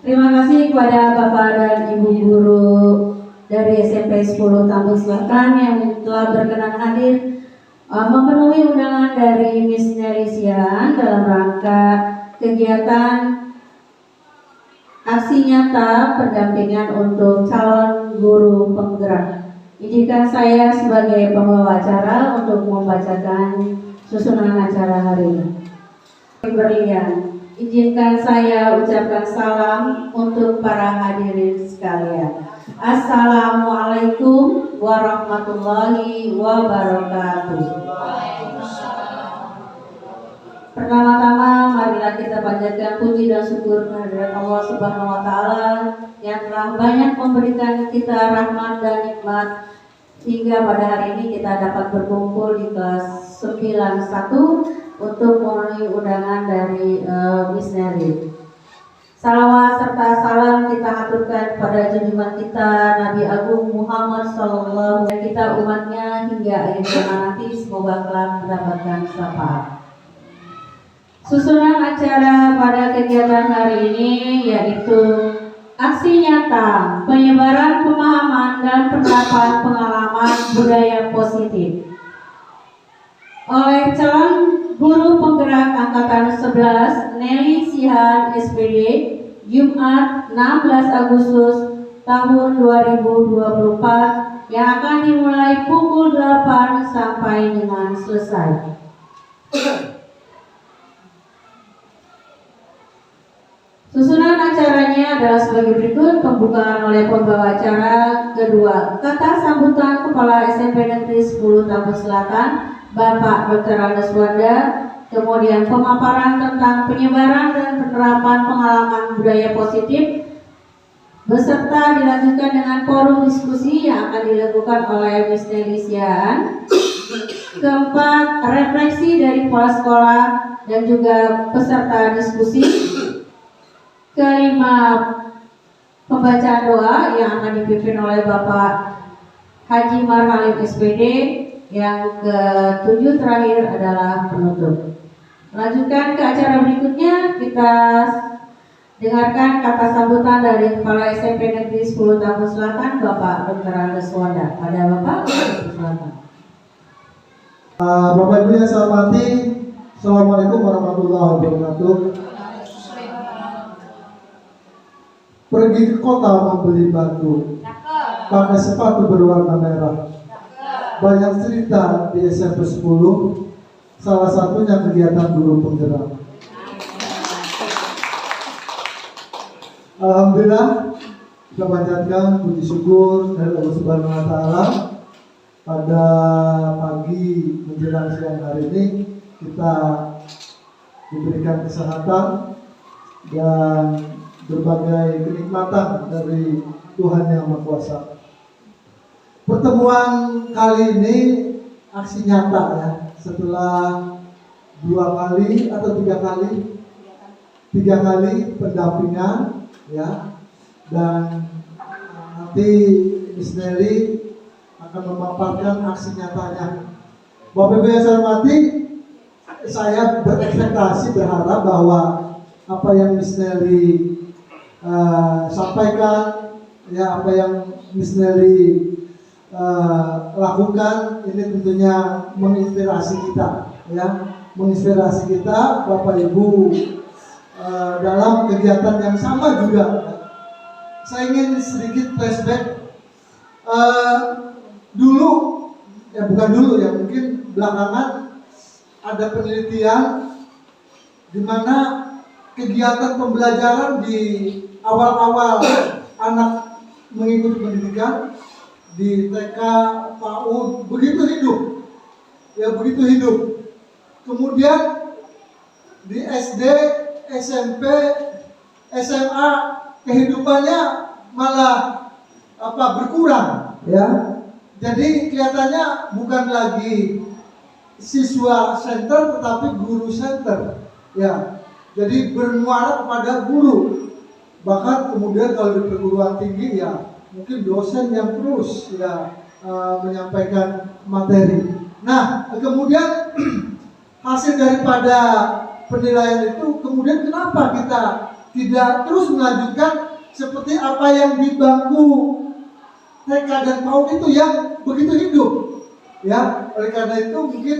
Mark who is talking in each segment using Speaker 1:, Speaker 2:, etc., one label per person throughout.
Speaker 1: Terima kasih kepada Bapak dan Ibu guru dari SMP 10 Tambun Selatan yang telah berkenan hadir memenuhi undangan dari Miss Nerisian dalam rangka kegiatan aksi nyata pendampingan untuk calon guru penggerak. Izinkan saya sebagai pembawa acara untuk membacakan susunan acara hari ini. Berlian, izinkan saya ucapkan salam untuk para hadirin sekalian. Assalamualaikum warahmatullahi wabarakatuh. Pertama-tama marilah kita panjatkan puji dan syukur kehadirat Allah Subhanahu wa taala yang telah banyak memberikan kita rahmat dan nikmat sehingga pada hari ini kita dapat berkumpul di kelas 91 untuk memenuhi undangan dari Miss Neri. Salawat serta salam kita aturkan pada junjungan kita Nabi Agung Muhammad Sallallahu Alaihi Wasallam, kita umatnya hingga akhir zaman nanti, semoga kelak mendapatkan syafaat. Susunan acara pada kegiatan hari ini yaitu aksi nyata penyebaran pemahaman dan penerapan pengalaman budaya positif oleh calon guru penggerak angkatan 11 Nelly Sihan SPD, Jumat 16 Agustus tahun 2024 yang akan dimulai pukul 8 sampai dengan selesai. Susunan acaranya adalah sebagai berikut: pembukaan oleh pembawa acara, kedua kata sambutan Kepala SMP Negeri 10 Tambun Selatan Bapak Dr. Andes Wanda, kemudian pemaparan tentang penyebaran dan penerapan pengalaman budaya positif, beserta dilanjutkan dengan forum diskusi yang akan dilakukan oleh Miss Nelisian. Keempat, refleksi dari kepala sekolah dan juga peserta diskusi. Kelima, pembacaan doa yang akan dipimpin oleh Bapak Haji Marhalim SPD. Yang ketujuh terakhir adalah penutup. Lanjutkan ke acara berikutnya, kita dengarkan kata sambutan dari Kepala SMP Negeri 10 Tambun Selatan Bapak Dr. Andes Wanda. Pada Bapak Dr. Selatan.
Speaker 2: Bapak Ibu yang saya hormati, Assalamualaikum warahmatullahi wabarakatuh. Pergi ke kota membeli batu, pakai sepatu berwarna merah. Banyak cerita di SMP 10, salah satunya kegiatan guru penggerak. Alhamdulillah, kita panjatkan puji syukur dari Allah Subhanahu wa taala. Pada pagi menjelang siang hari ini kita diberikan kesehatan dan berbagai kenikmatan dari Tuhan Yang Maha Kuasa. Pertemuan kali ini aksi nyata ya, setelah 2 kali atau 3 kali pendampingan ya, dan nanti Miss Nelly akan memaparkan aksi nyatanya. Bapak Ibu yang saya hormati, saya berekspektasi berharap bahwa apa yang Miss Nelly sampaikan ya, apa yang Miss Nelly lakukan ini tentunya menginspirasi kita ya, menginspirasi kita Bapak Ibu dalam kegiatan yang sama juga. Saya ingin sedikit flashback dulu ya, bukan dulu ya, mungkin belakangan ada penelitian di mana kegiatan pembelajaran di awal-awal anak mengikuti pendidikan di TK, PAUD begitu hidup. Kemudian di SD, SMP, SMA kehidupannya malah berkurang ya. Jadi kelihatannya bukan lagi siswa center tetapi guru center ya. Jadi bermuara kepada guru. Bahkan kemudian kalau di perguruan tinggi ya mungkin dosen yang terus ya menyampaikan materi. Nah, kemudian hasil daripada penilaian itu kemudian kenapa kita tidak terus melanjutkan seperti apa yang di bangku TK dan PAUD itu yang begitu hidup. Ya, oleh karena itu mungkin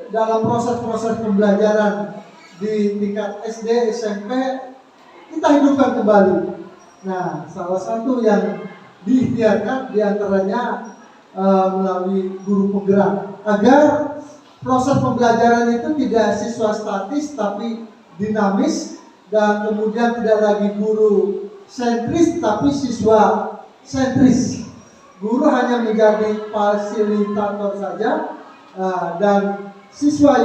Speaker 2: dalam proses-proses pembelajaran di tingkat SD, SMP kita hidupkan kembali. Nah, salah satu yang diikhtiarkan diantaranya melalui guru penggerak agar proses pembelajaran itu tidak siswa statis tapi dinamis, dan kemudian tidak lagi guru sentris tapi siswa sentris. Guru hanya menjadi fasilitator saja, dan siswa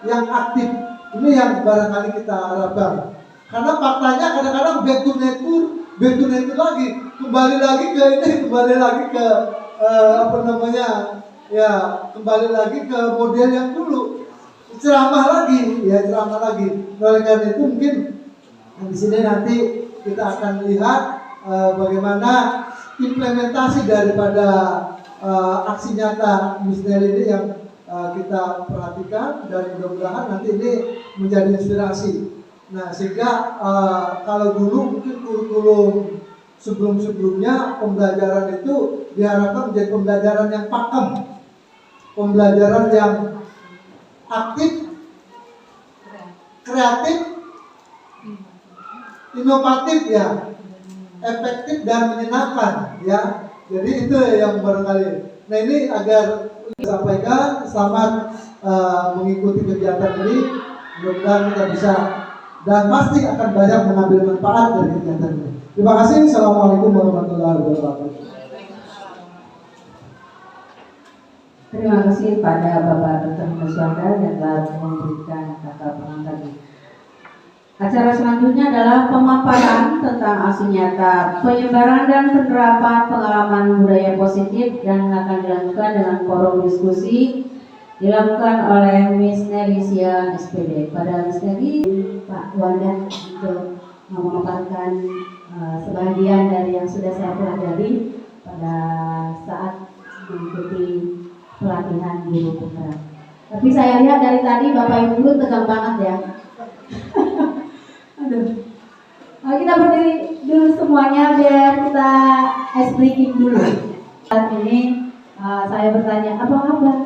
Speaker 2: yang aktif. Ini yang barangkali kita harapkan. Karena faktanya kadang-kadang back to nature lagi, kembali lagi ke ini, kembali lagi ke kembali lagi ke model yang dulu. Ceramah lagi. Oleh karena itu mungkin di sini nanti kita akan lihat bagaimana implementasi daripada aksi nyata Miss Nelly ini yang kita perhatikan, dan mudah-mudahan nanti ini menjadi inspirasi. Nah, sehingga kalau dulu mungkin kurikulum sebelum-sebelumnya pembelajaran itu diharapkan menjadi pembelajaran yang pakem, pembelajaran yang aktif, kreatif, inovatif ya, efektif dan menyenangkan ya. Jadi itu yang barangkali. Nah, ini agar sampaikan, selamat mengikuti kegiatan ini. Mudah-mudahan kita bisa dan pasti akan banyak mengambil manfaat dari kegiatan ini. Terima kasih. Assalamualaikum warahmatullahi wabarakatuh.
Speaker 1: Terima kasih pada Bapak Dr. Muswanda yang telah memberikan kata pengantar. Acara selanjutnya adalah pemaparan tentang aksi nyata penyebaran dan penerapan pengalaman budaya positif, dan akan dilanjutkan dengan forum diskusi dilakukan oleh Miss Nelly Sian SPD. Pada Miss Nelly, Pak Wanda untuk memaparkan sebagian dari yang sudah saya pelajari pada saat mengikuti pelatihan guru penggerak. Tapi saya lihat dari tadi Bapak Ibu guru tegang banget ya. Aduh. Kita berdiri dulu semuanya biar kita ice breaking dulu. Saat ini saya bertanya, apa kabar?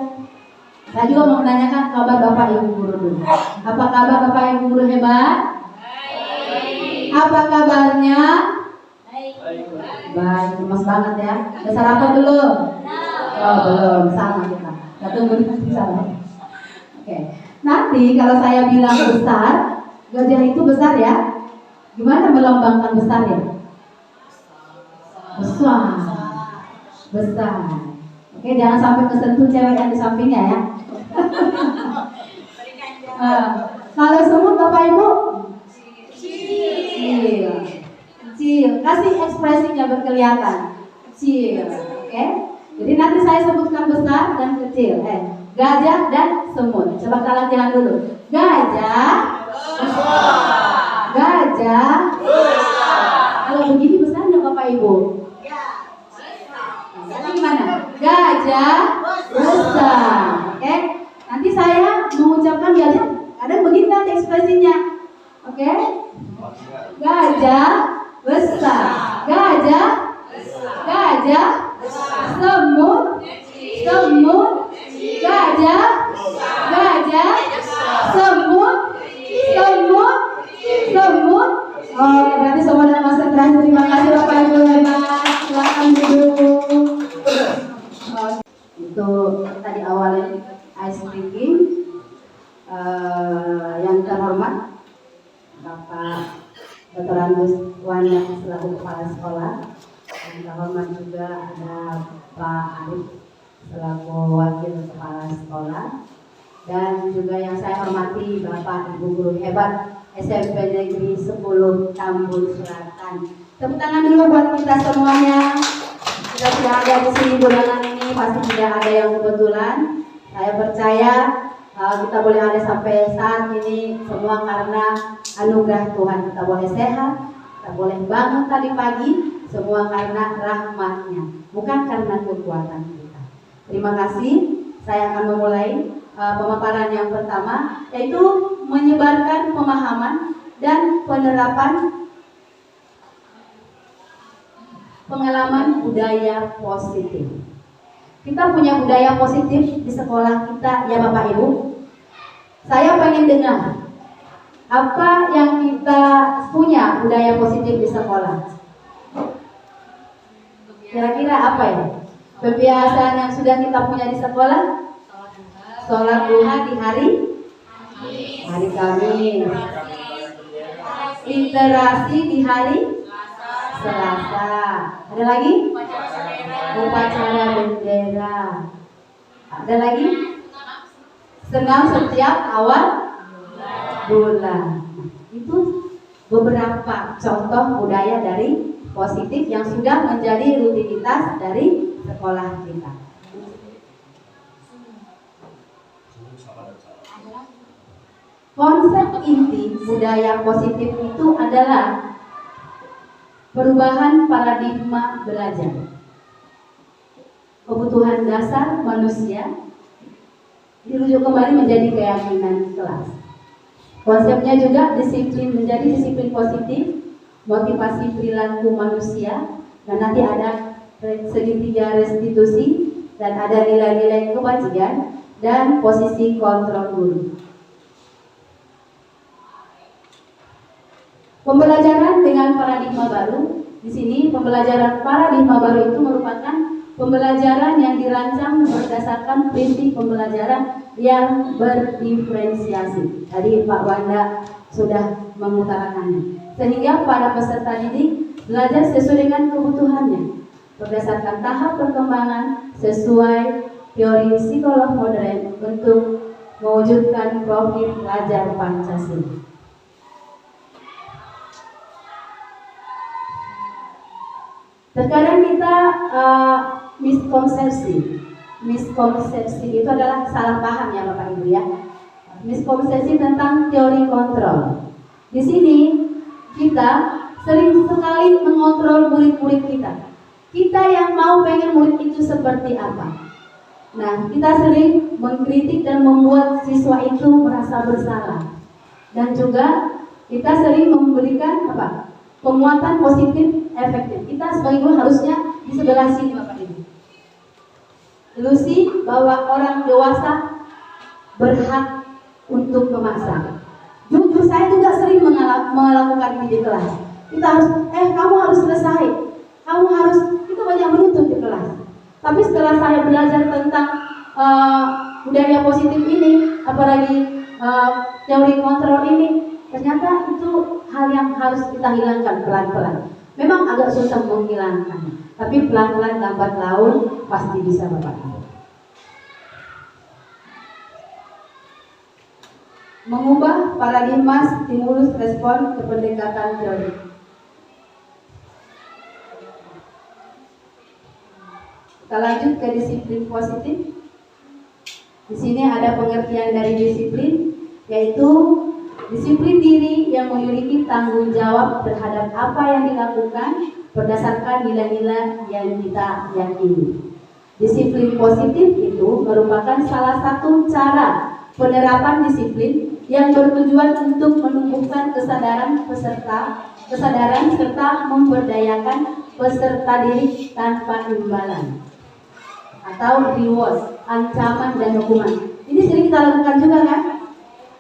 Speaker 1: Saya juga mau menanyakan kabar Bapak Ibu guru dulu. Apa kabar Bapak Ibu guru hebat? Baik. Apa kabarnya? Baik. Baik, lemas banget ya. Udah sarapan belum? Oh, belum. Sama kita. Kita tunggu di sana. Oke. Nanti kalau saya bilang besar, gajah itu besar ya? Gimana melambangkan besar ya? Besar. Besar. Oke, jangan sampai kesentuh cewek yang di sampingnya ya. Kalau semut Bapak Ibu? Kecil. Kecil. Kasih ekspresinya berkelihatan. Kecil. Oke? Jadi nanti saya sebutkan besar dan kecil. Gajah dan semut. Coba kita latihan dulu. Gajah besar. Gajah besar. Kalau begini besarnya Bapak Ibu? Jadi gimana? Gajah besar. Oke? Nanti saya mengucapkan gajah. Kadang begini nanti ekspresinya. Oke? Gajah besar. Gajah besar. Gajah besar. Semut. Semut. Gajah. Gajah. Semut. Semut. Semut. Oke, berarti semua dalam konsentrasi. Terima kasih Bapak Ibu hebat. Silakan duduk. Itu tadi awalnya ice breaking. Yang terhormat Bapak Dr. Angus Wanda selaku kepala sekolah. Yang terhormat juga ada Pak Arif selaku wakil kepala sekolah, dan juga yang saya hormati Bapak Ibu guru hebat SMP Negeri 10 Tambun Selatan. Tepuk tangan dulu buat kita semuanya. Sudah ada di sini bulangan ini, pasti tidak ada yang kebetulan. Saya percaya kita boleh ada sampai saat ini semua karena anugerah Tuhan. Kita boleh sehat, kita boleh bangun tadi pagi, semua karena rahmat-Nya, bukan karena kekuatan kita. Terima kasih. Saya akan memulai pemaparan yang pertama, yaitu menyebarkan pemahaman
Speaker 3: dan penerapan pengalaman budaya positif. Kita punya budaya positif di sekolah kita ya Bapak Ibu. Saya pengen dengar apa yang kita punya budaya positif di sekolah. Kira-kira apa ya? Kebiasaan yang sudah kita punya di sekolah? Sholat duha di hari Kamis. Literasi di hari Selasa. Ada lagi? Upacara bendera. Ada lagi? Senam setiap awal bulan. Itu beberapa contoh budaya dari positif yang sudah menjadi rutinitas dari sekolah kita. Konsep inti budaya positif itu adalah perubahan paradigma belajar. Kebutuhan dasar manusia dirujuk kembali menjadi keyakinan kelas. Konsepnya juga disiplin menjadi disiplin positif, motivasi perilaku manusia, dan nanti ada segitiga restitusi, dan ada nilai-nilai kebajikan dan posisi kontrol guru. Pembelajaran dengan paradigma baru. Di sini pembelajaran paradigma baru itu merupakan pembelajaran yang dirancang berdasarkan prinsip pembelajaran yang berdiferensiasi. Tadi Pak Wanda sudah mengutarakannya. Sehingga para peserta didik belajar sesuai dengan kebutuhannya, berdasarkan tahap perkembangan sesuai teori psikolog modern untuk mewujudkan profil pelajar Pancasila. Terkadang kita miskonsepsi itu adalah salah paham ya Bapak Ibu ya. Miskonsepsi tentang teori kontrol. Di sini kita sering sekali mengontrol murid-murid kita. Kita yang mau pengen murid itu seperti apa. Nah, kita sering mengkritik dan membuat siswa itu merasa bersalah. Dan juga kita sering memberikan penguatan positif efektif. Kita sebagai guru harusnya di sebelah sini Bapak Ibu. Ilusi bahwa orang dewasa berhak untuk memaksa. Jujur saya juga sering melakukan ini di kelas. Kita harus, kamu harus selesai. Kamu harus, itu banyak menuntut di kelas. Tapi setelah saya belajar tentang budaya positif ini, apalagi teori kontrol ini, ternyata itu hal yang harus kita hilangkan pelan-pelan. Memang agak susah menghilangkannya, tapi pelan-pelan lambat laun pasti bisa Bapak Ibu. Mengubah paradigma stimulus respon kependekatan teori. Kita lanjut ke disiplin positif. Di sini ada pengertian dari disiplin, yaitu disiplin diri yang memiliki tanggung jawab terhadap apa yang dilakukan berdasarkan nilai-nilai yang kita yakini. Disiplin positif itu merupakan salah satu cara penerapan disiplin yang bertujuan untuk menumbuhkan kesadaran serta memberdayakan peserta didik tanpa imbalan atau reward, ancaman dan hukuman. Ini sering kita lakukan juga kan?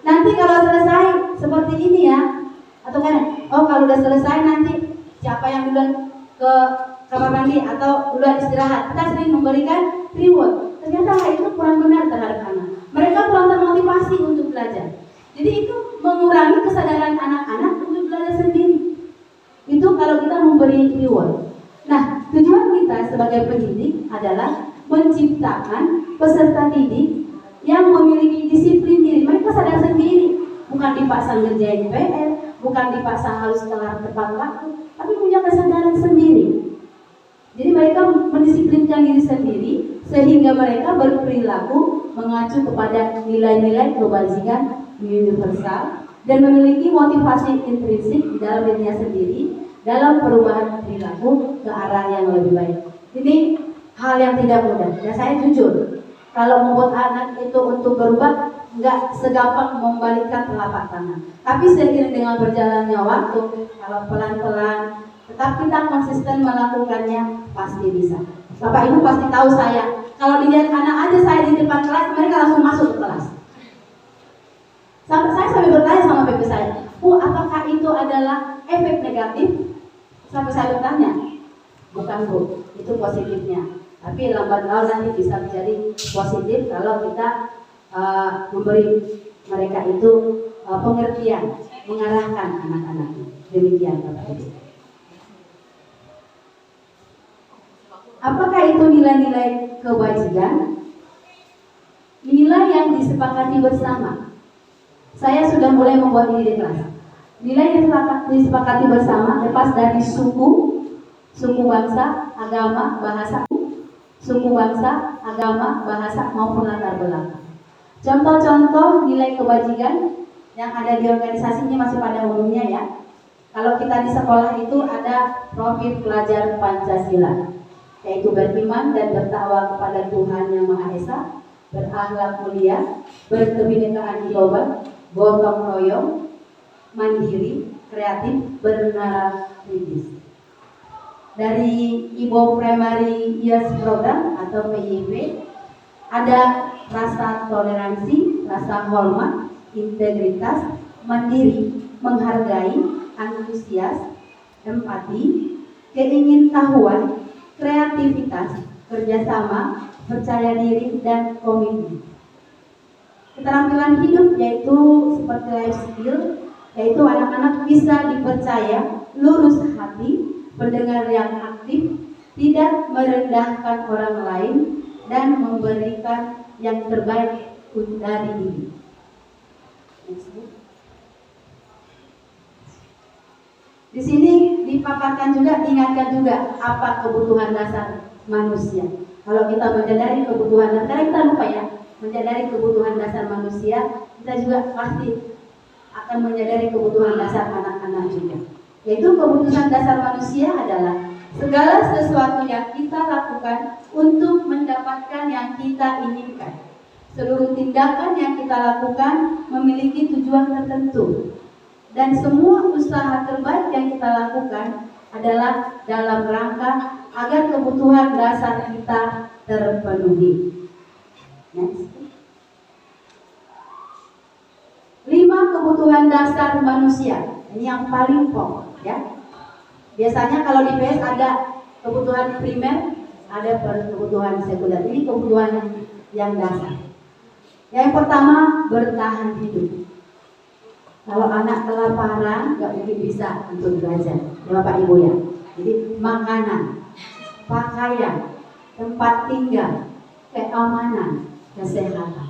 Speaker 3: Nanti kalau selesai seperti ini ya, atau kan? Kalau udah selesai nanti siapa yang duluan ke kamar mandi atau duluan istirahat, kita sering memberikan reward. Ternyata hal itu kurang benar terhadap anak. Mereka kurang termotivasi untuk belajar. Jadi itu mengurangi kesadaran anak-anak untuk belajar sendiri. Itu kalau kita memberi reward. Nah, tujuan kita sebagai pendidik adalah menciptakan peserta didik yang memiliki disiplin diri. Mereka sadar sendiri, bukan dipaksa ngerjain PR, bukan dipaksa harus kelar tepat waktu, tapi punya kesadaran sendiri. Jadi mereka mendisiplinkan diri sendiri sehingga mereka berperilaku mengacu kepada nilai-nilai kebajikan universal dan memiliki motivasi intrinsik di dalam dirinya sendiri dalam perubahan perilaku ke arah yang lebih baik. Ini hal yang tidak mudah. Dan saya jujur, kalau membuat anak itu untuk berubah nggak segampang membalikkan telapak tangan. Tapi seiring dengan berjalannya waktu, kalau pelan-pelan, tetap kita konsisten melakukannya, pasti bisa. Bapak Ibu pasti tahu saya, kalau dilihat anak aja saya di depan kelas, mereka langsung masuk ke kelas. Sampai bertanya sama PP saya, Bu, apakah itu adalah efek negatif? Sampai saya bertanya, bukan Bu, itu positifnya. Tapi lambat laun nanti bisa menjadi positif kalau kita memberi mereka itu pengertian, mengarahkan anak-anak. Demikian Bapak Ibu. Apakah itu nilai-nilai kewajiban? Nilai yang disepakati bersama. Saya sudah mulai membuat ini di kelas. Nilai yang disepakati bersama lepas dari suku bangsa, agama, bahasa, maupun latar belakang. Contoh-contoh nilai kewajiban yang ada di organisasi ini masih pada umumnya ya. Kalau kita di sekolah itu ada profil pelajar Pancasila, yaitu beriman dan bertakwa kepada Tuhan Yang Maha Esa, berakhlak mulia, berkebinekaan global, gotong royong, mandiri, kreatif, bernara kritis. Dari Ibo Primary Years Program atau PYP ada rasa toleransi, rasa hormat, integritas, mandiri, menghargai, antusias, empati, keingintahuan, kreativitas, kerjasama, percaya diri, dan komitmen. Keterampilan hidup yaitu seperti life skill, yaitu anak-anak bisa dipercaya, lurus hati, pendengar yang aktif, tidak merendahkan orang lain, dan memberikan yang terbaik dari diri. Di sini dipaparkan juga, diingatkan juga apa kebutuhan dasar manusia. Kalau kita menyadari kebutuhan dasar, karena kita lupa ya, menyadari kebutuhan dasar manusia, kita juga pasti akan menyadari kebutuhan dasar anak-anak juga. Yaitu kebutuhan dasar manusia adalah segala sesuatu yang kita lakukan untuk mendapatkan yang kita inginkan. Seluruh tindakan yang kita lakukan memiliki tujuan tertentu. Dan semua usaha terbaik yang kita lakukan adalah dalam rangka agar kebutuhan dasar kita terpenuhi. Next. 5 kebutuhan dasar manusia. Ini yang paling pokok ya. Biasanya kalau di PS ada kebutuhan primer, ada kebutuhan sekunder. Ini kebutuhan yang dasar. Yang pertama, bertahan hidup. Kalau anak kelaparan, nggak mungkin bisa untuk belajar, ya Bapak Ibu ya. Jadi makanan, pakaian, tempat tinggal, keamanan, kesehatan.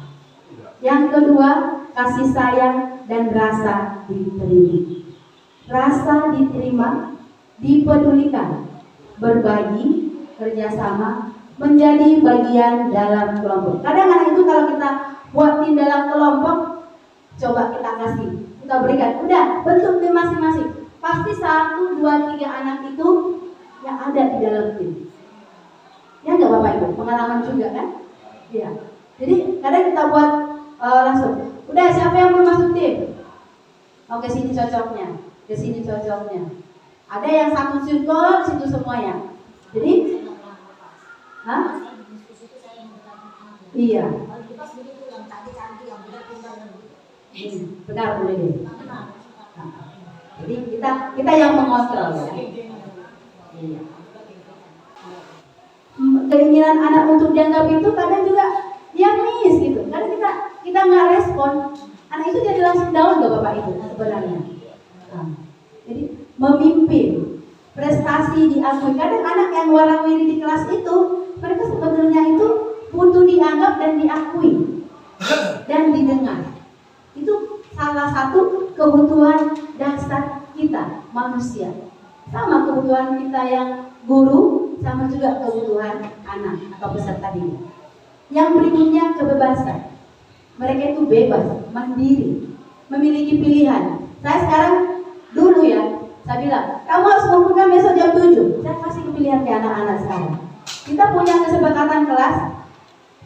Speaker 3: Yang kedua, kasih sayang dan rasa diterima. Rasa diterima, dipedulikan, berbagi, kerjasama, menjadi bagian dalam kelompok. Kadang-kadang itu kalau kita buatin dalam kelompok, coba kita kasih, kita berikan, udah bentuk tim masing-masing. Pasti 1, 2, 3 anak itu yang ada di dalam tim. Ya enggak Bapak Ibu, pengalaman juga kan? Iya. Jadi kadang kita buat langsung, udah siapa yang mau masuk tim? Oke, sini cocoknya, ke sini cocoknya. Ada yang satu circle, situ semuanya. Jadi, iya. Benar boleh deh. Jadi kita yang mengontrol ya. Iya. Keinginan anak untuk dianggap itu kadang juga dia miss gitu. Kadang kita nggak respon, anak itu jadi langsung down loh Bapak Ibu sebenarnya. Jadi memimpin, prestasi diakui. Kadang anak yang warawiri di kelas itu mereka sebenarnya itu butuh dianggap dan diakui dan didengar. Itu salah satu kebutuhan dasar kita manusia. Sama kebutuhan kita yang guru, sama juga kebutuhan anak atau peserta didik. Yang berikutnya kebebasan. Mereka itu bebas, mandiri, memiliki pilihan. Saya sekarang dulu ya, saya bilang, kamu harus membuka besok jam 7. Saya kasih pilihan ke anak-anak sekarang. Kita punya kesepakatan kelas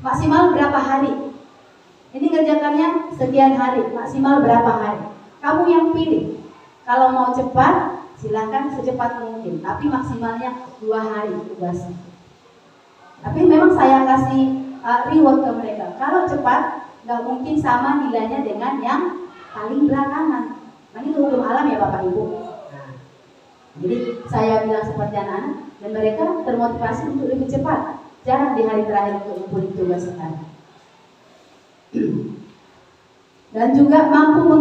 Speaker 3: maksimal berapa hari. Ini kerjakannya sekian hari, maksimal berapa hari. Kamu yang pilih. Kalau mau cepat, silakan secepat mungkin. Tapi maksimalnya 2 hari tugasnya. Tapi memang saya kasih reward ke mereka. Kalau cepat, nggak mungkin sama nilainya dengan yang paling belakangan. Nah, ini hukum alam ya Bapak Ibu. Jadi saya bilang seperti anak-anak, dan mereka termotivasi untuk lebih cepat. Jarang di hari terakhir untuk ngumpulin tugas sekarang. Dan juga mampu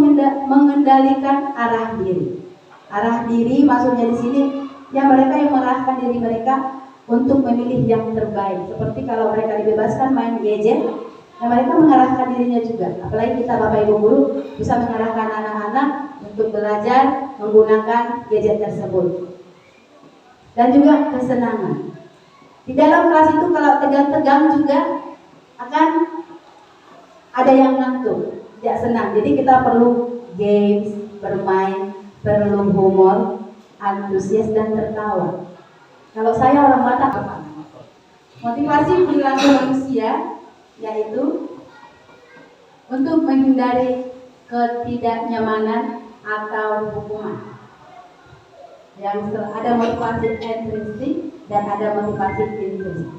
Speaker 3: mengendalikan arah diri. Arah diri maksudnya di sini ya mereka yang mengarahkan diri mereka untuk memilih yang terbaik. Seperti kalau mereka dibebaskan main gadget, ya mereka mengarahkan dirinya juga. Apalagi kita Bapak Ibu guru bisa mengarahkan anak-anak untuk belajar menggunakan gadget tersebut. Dan juga kesenangan. Di dalam kelas itu kalau tegang-tegang juga akan ada yang ngantuk, tidak senang. Jadi kita perlu games, bermain, perlu humor, antusias dan tertawa. Kalau saya orang Batak apa? Motivasi perilaku manusia yaitu untuk menghindari ketidaknyamanan atau hukuman. Yang ada motivasi intrinsik dan ada motivasi intrinsik.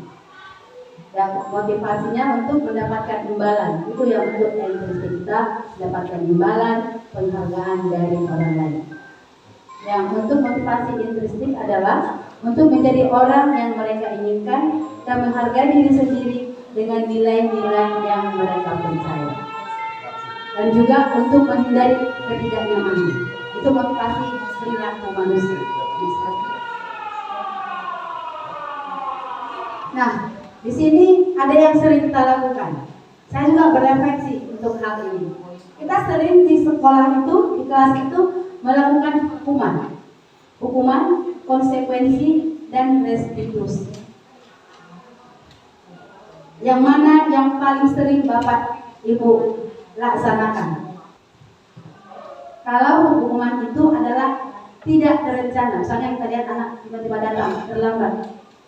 Speaker 3: Yang motivasinya untuk mendapatkan imbalan, itu yang untuk intrinsik kita mendapatkan imbalan, penghargaan dari orang lain. Yang untuk motivasi intrinsik adalah untuk menjadi orang yang mereka inginkan dan menghargai diri sendiri dengan nilai-nilai yang mereka percaya. Dan juga untuk menghindari ketidaknyamanan. Itu motivasi perilaku manusia. Nah, di sini ada yang sering kita lakukan. Saya juga berefleksi untuk hal ini. Kita sering di sekolah itu, di kelas itu melakukan hukuman, konsekuensi, dan restitusi. Yang mana yang paling sering Bapak Ibu laksanakan? Kalau hukuman itu adalah tidak terencana, misalnya kita lihat anak tiba-tiba datang terlambat,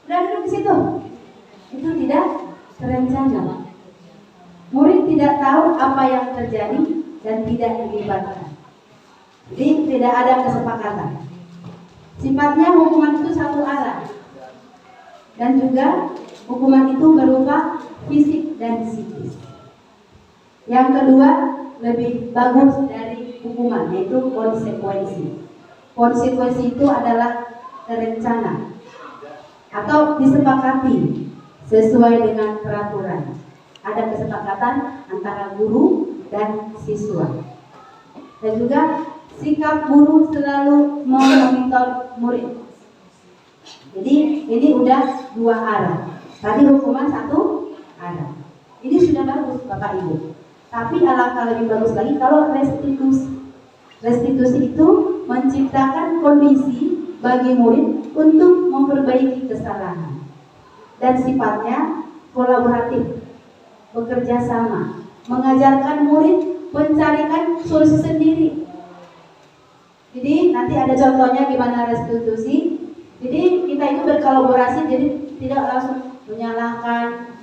Speaker 3: udah duduk di situ, itu tidak terencana. Murid tidak tahu apa yang terjadi dan tidak dilibatkan. Jadi tidak ada kesepakatan. Sifatnya hukuman itu satu arah. Dan juga hukuman itu berupa fisik dan psikis. Yang kedua, lebih bagus dari hukuman, yaitu konsekuensi. Konsekuensi itu adalah terencana atau disepakati sesuai dengan peraturan. Ada kesepakatan antara guru dan siswa. Dan juga sikap guru selalu memonitor murid. Jadi ini udah 2 arah. Tadi hukuman 1 arah. Ini sudah bagus Bapak Ibu. Tapi alangkah lebih bagus lagi kalau restitusi. Restitusi itu menciptakan kondisi bagi murid untuk memperbaiki kesalahan. Dan sifatnya kolaboratif, bekerja sama, mengajarkan murid mencarikan solusi sendiri. Jadi nanti ada contohnya gimana restitusi. Jadi kita itu berkolaborasi, jadi tidak langsung menyalahkan,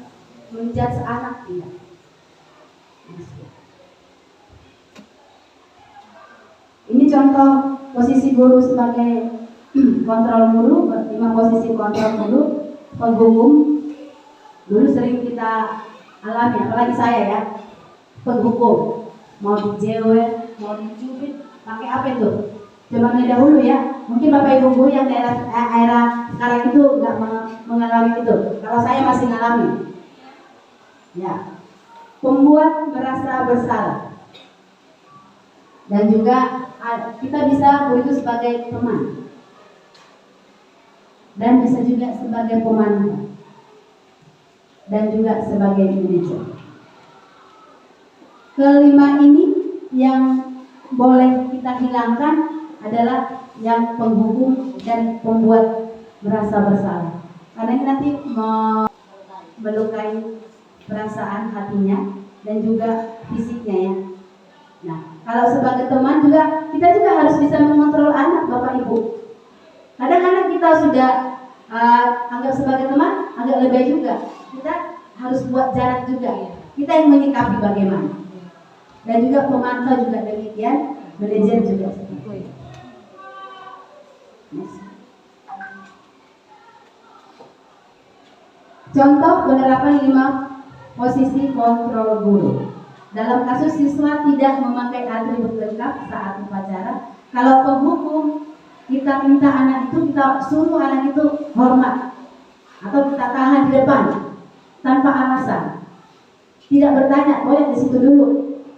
Speaker 3: menjudge anak, tidak. Ini contoh posisi guru sebagai kontrol guru, 5 posisi kontrol guru, penghukum. Dulu sering kita alami, apalagi saya ya, penghukum. Mau dijewer, mau dicubit, pakai apa itu? Zamannya dahulu ya, mungkin Bapak Ibu guru yang daerah sekarang itu nggak mengalami itu. Kalau saya masih mengalami. Ya, membuat merasa bersalah. Dan juga kita bisa guru itu sebagai teman. Dan bisa juga sebagai pemandu. Dan juga sebagai manajer. Kelima ini yang boleh kita hilangkan adalah yang penghukum dan membuat merasa bersalah. Karena ini nanti melukai perasaan hatinya dan juga fisiknya ya. Nah, kalau sebagai teman juga kita juga harus bisa mengontrol anak Bapak Ibu. Kadang-kadang kita sudah anggap sebagai teman, agak lebih juga. Kita harus buat jarak juga ya. Kita yang menyikapi bagaimana. Dan juga pemantau juga demikian, manajer juga seperti itu. Contoh penerapan 5 posisi kontrol guru. Dalam kasus siswa tidak memakai atribut lengkap saat upacara, kalau penghukum kita minta anak itu, kita suruh anak itu hormat atau kita tahan di depan tanpa alasan, tidak bertanya, boleh di situ dulu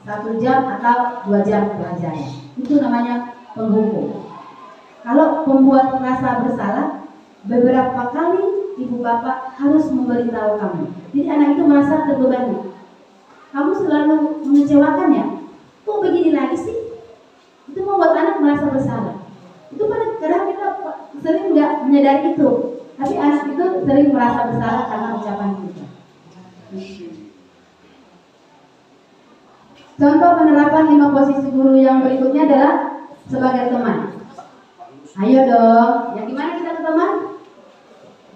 Speaker 3: 1 jam atau 2 jam belajar, itu namanya penghukum. Kalau pembuat merasa bersalah, beberapa kali ibu bapak harus memberitahu kamu. Jadi anak itu merasa terbebani. Kamu selalu mengecewakan ya? Kok begini lagi sih? Itu membuat anak merasa bersalah. Itu kadang kita sering nggak menyadari itu, tapi anak itu sering merasa bersalah karena ucapan kita. Contoh penerapan 5 posisi guru yang berikutnya adalah sebagai teman. Ayo dong, yang gimana kita ke teman?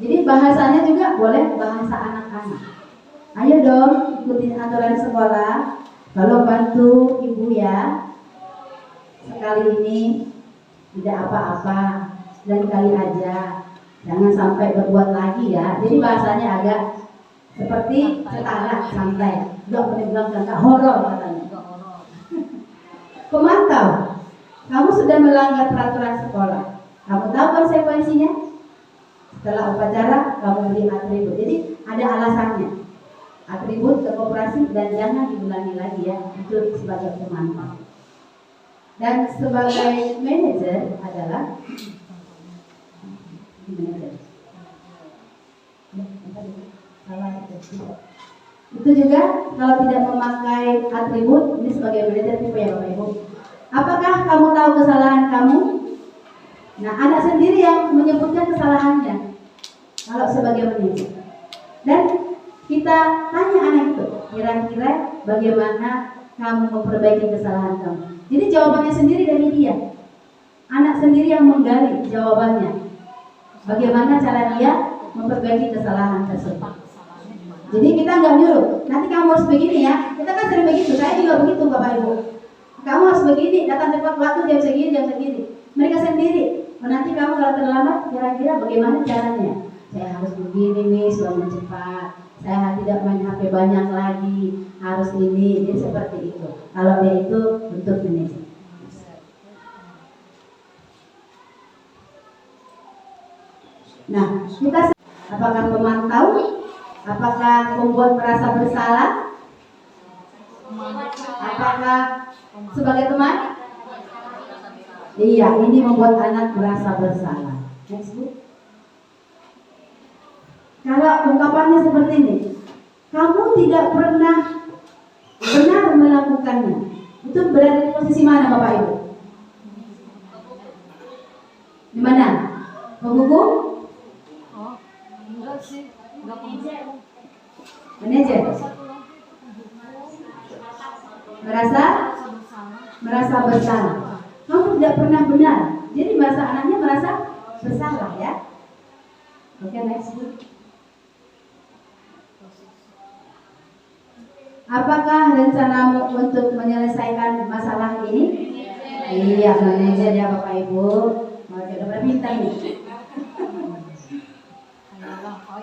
Speaker 3: Jadi bahasanya juga boleh bahasa anak-anak. Ayo dong, ikutin aturan sekolah. Kalau bantu ibu ya, sekali ini tidak apa-apa, dan kali aja, jangan sampai berbuat lagi ya. Jadi bahasanya agak seperti setara, santai. Nggak boleh bilang nggak horor katanya. Pemantau, kamu sudah melanggar peraturan sekolah. Kamu tahu konsekuensinya? Setelah upacara, kamu beri atribut. Jadi ada alasannya. Atribut ke koperasi dan jangan diulangi lagi ya. Itu sebagai pemantau. Dan sebagai manajer adalah manajer. Itu juga kalau tidak memakai atribut, ini sebagai manajer tipe ya Bapak Ibu. Apakah kamu tahu kesalahan kamu? Nah, anak sendiri yang menyebutkan kesalahannya. Kalau sebagai manajer. Dan kita tanya anak itu, kira-kira bagaimana kamu memperbaiki kesalahan kamu. Jadi jawabannya sendiri dari dia. Anak sendiri yang menggali jawabannya. Bagaimana cara dia memperbaiki kesalahan tersebut. Jadi kita nggak nyuruh, nanti kamu harus begini ya. Kita kan sering begitu, saya juga begitu Bapak Ibu. Kamu harus begini, datang tepat waktu jam segini, jam segini. Mereka sendiri. Nanti kamu kalau terlambat, kira-kira bagaimana caranya? Saya harus begini nih, bangun cepat. Saya tidak main HP banyak lagi, harus ini, jadi seperti itu. Kalau dia itu bentuk manajer. Nah, kita apakah memantau? Apakah membuat merasa bersalah? Apakah sebagai teman? Iya, ini membuat anak merasa bersalah. Next, Bu. Kalau ungkapannya seperti ini, kamu tidak pernah benar melakukannya. Itu berada di posisi mana Bapak Ibu? Di mana? Penghukum?
Speaker 4: Enggak sih, enggak
Speaker 3: Manajer? Merasa bersalah. Kamu tidak pernah benar. Jadi merasa anaknya merasa bersalah ya. Oke, next. Apakah rencanamu untuk menyelesaikan masalah ini? Iya, manajer ya Bapak Ibu. Oke, udah pintar nih.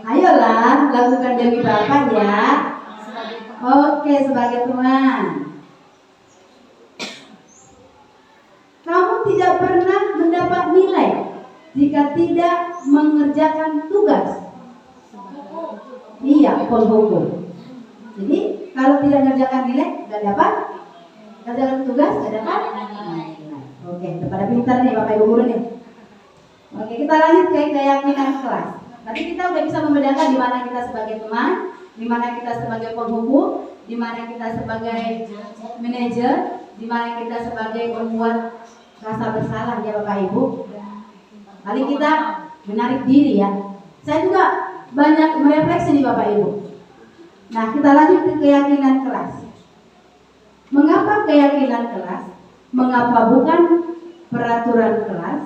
Speaker 3: Ayolah, lakukan demi Bapak ya. Oke, sebagai teman. Kamu tidak pernah mendapat nilai jika tidak mengerjakan tugas. Iya, penghukum. Jadi kalau tidak mengerjakan nilai, nggak dapat. Kerjakan tugas, nggak dapat. Oke, pada pintar nih Bapak Ibu guru nih. Oke, kita lanjut ke keyakinan kelas. Tadi kita udah bisa membedakan di mana kita sebagai teman, di mana kita sebagai penghukum, di mana kita sebagai manajer, di mana kita sebagai pembuat rasa bersalah ya Bapak Ibu. Kali kita menarik diri ya. Saya juga banyak merefleksi nih Bapak Ibu. Nah, kita lanjut ke keyakinan kelas. Mengapa keyakinan kelas? Mengapa bukan peraturan kelas?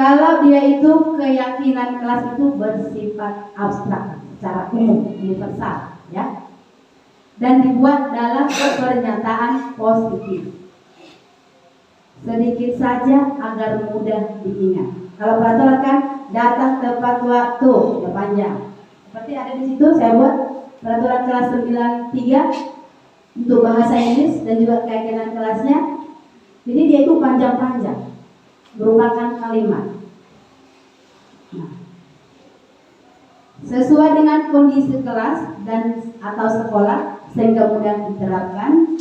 Speaker 3: Kalau dia itu keyakinan kelas itu bersifat abstrak, secara umum, universal, ya, dan dibuat dalam pernyataan positif. Sedikit saja agar mudah diingat. Kalau peraturan kan datang tepat waktu, ya panjang. Seperti ada di situ saya buat peraturan kelas 93 untuk bahasa Inggris dan juga keyakinan kelasnya. Jadi dia itu panjang-panjang, merupakan kalimat. Nah, sesuai dengan kondisi kelas dan atau sekolah sehingga mudah diterapkan.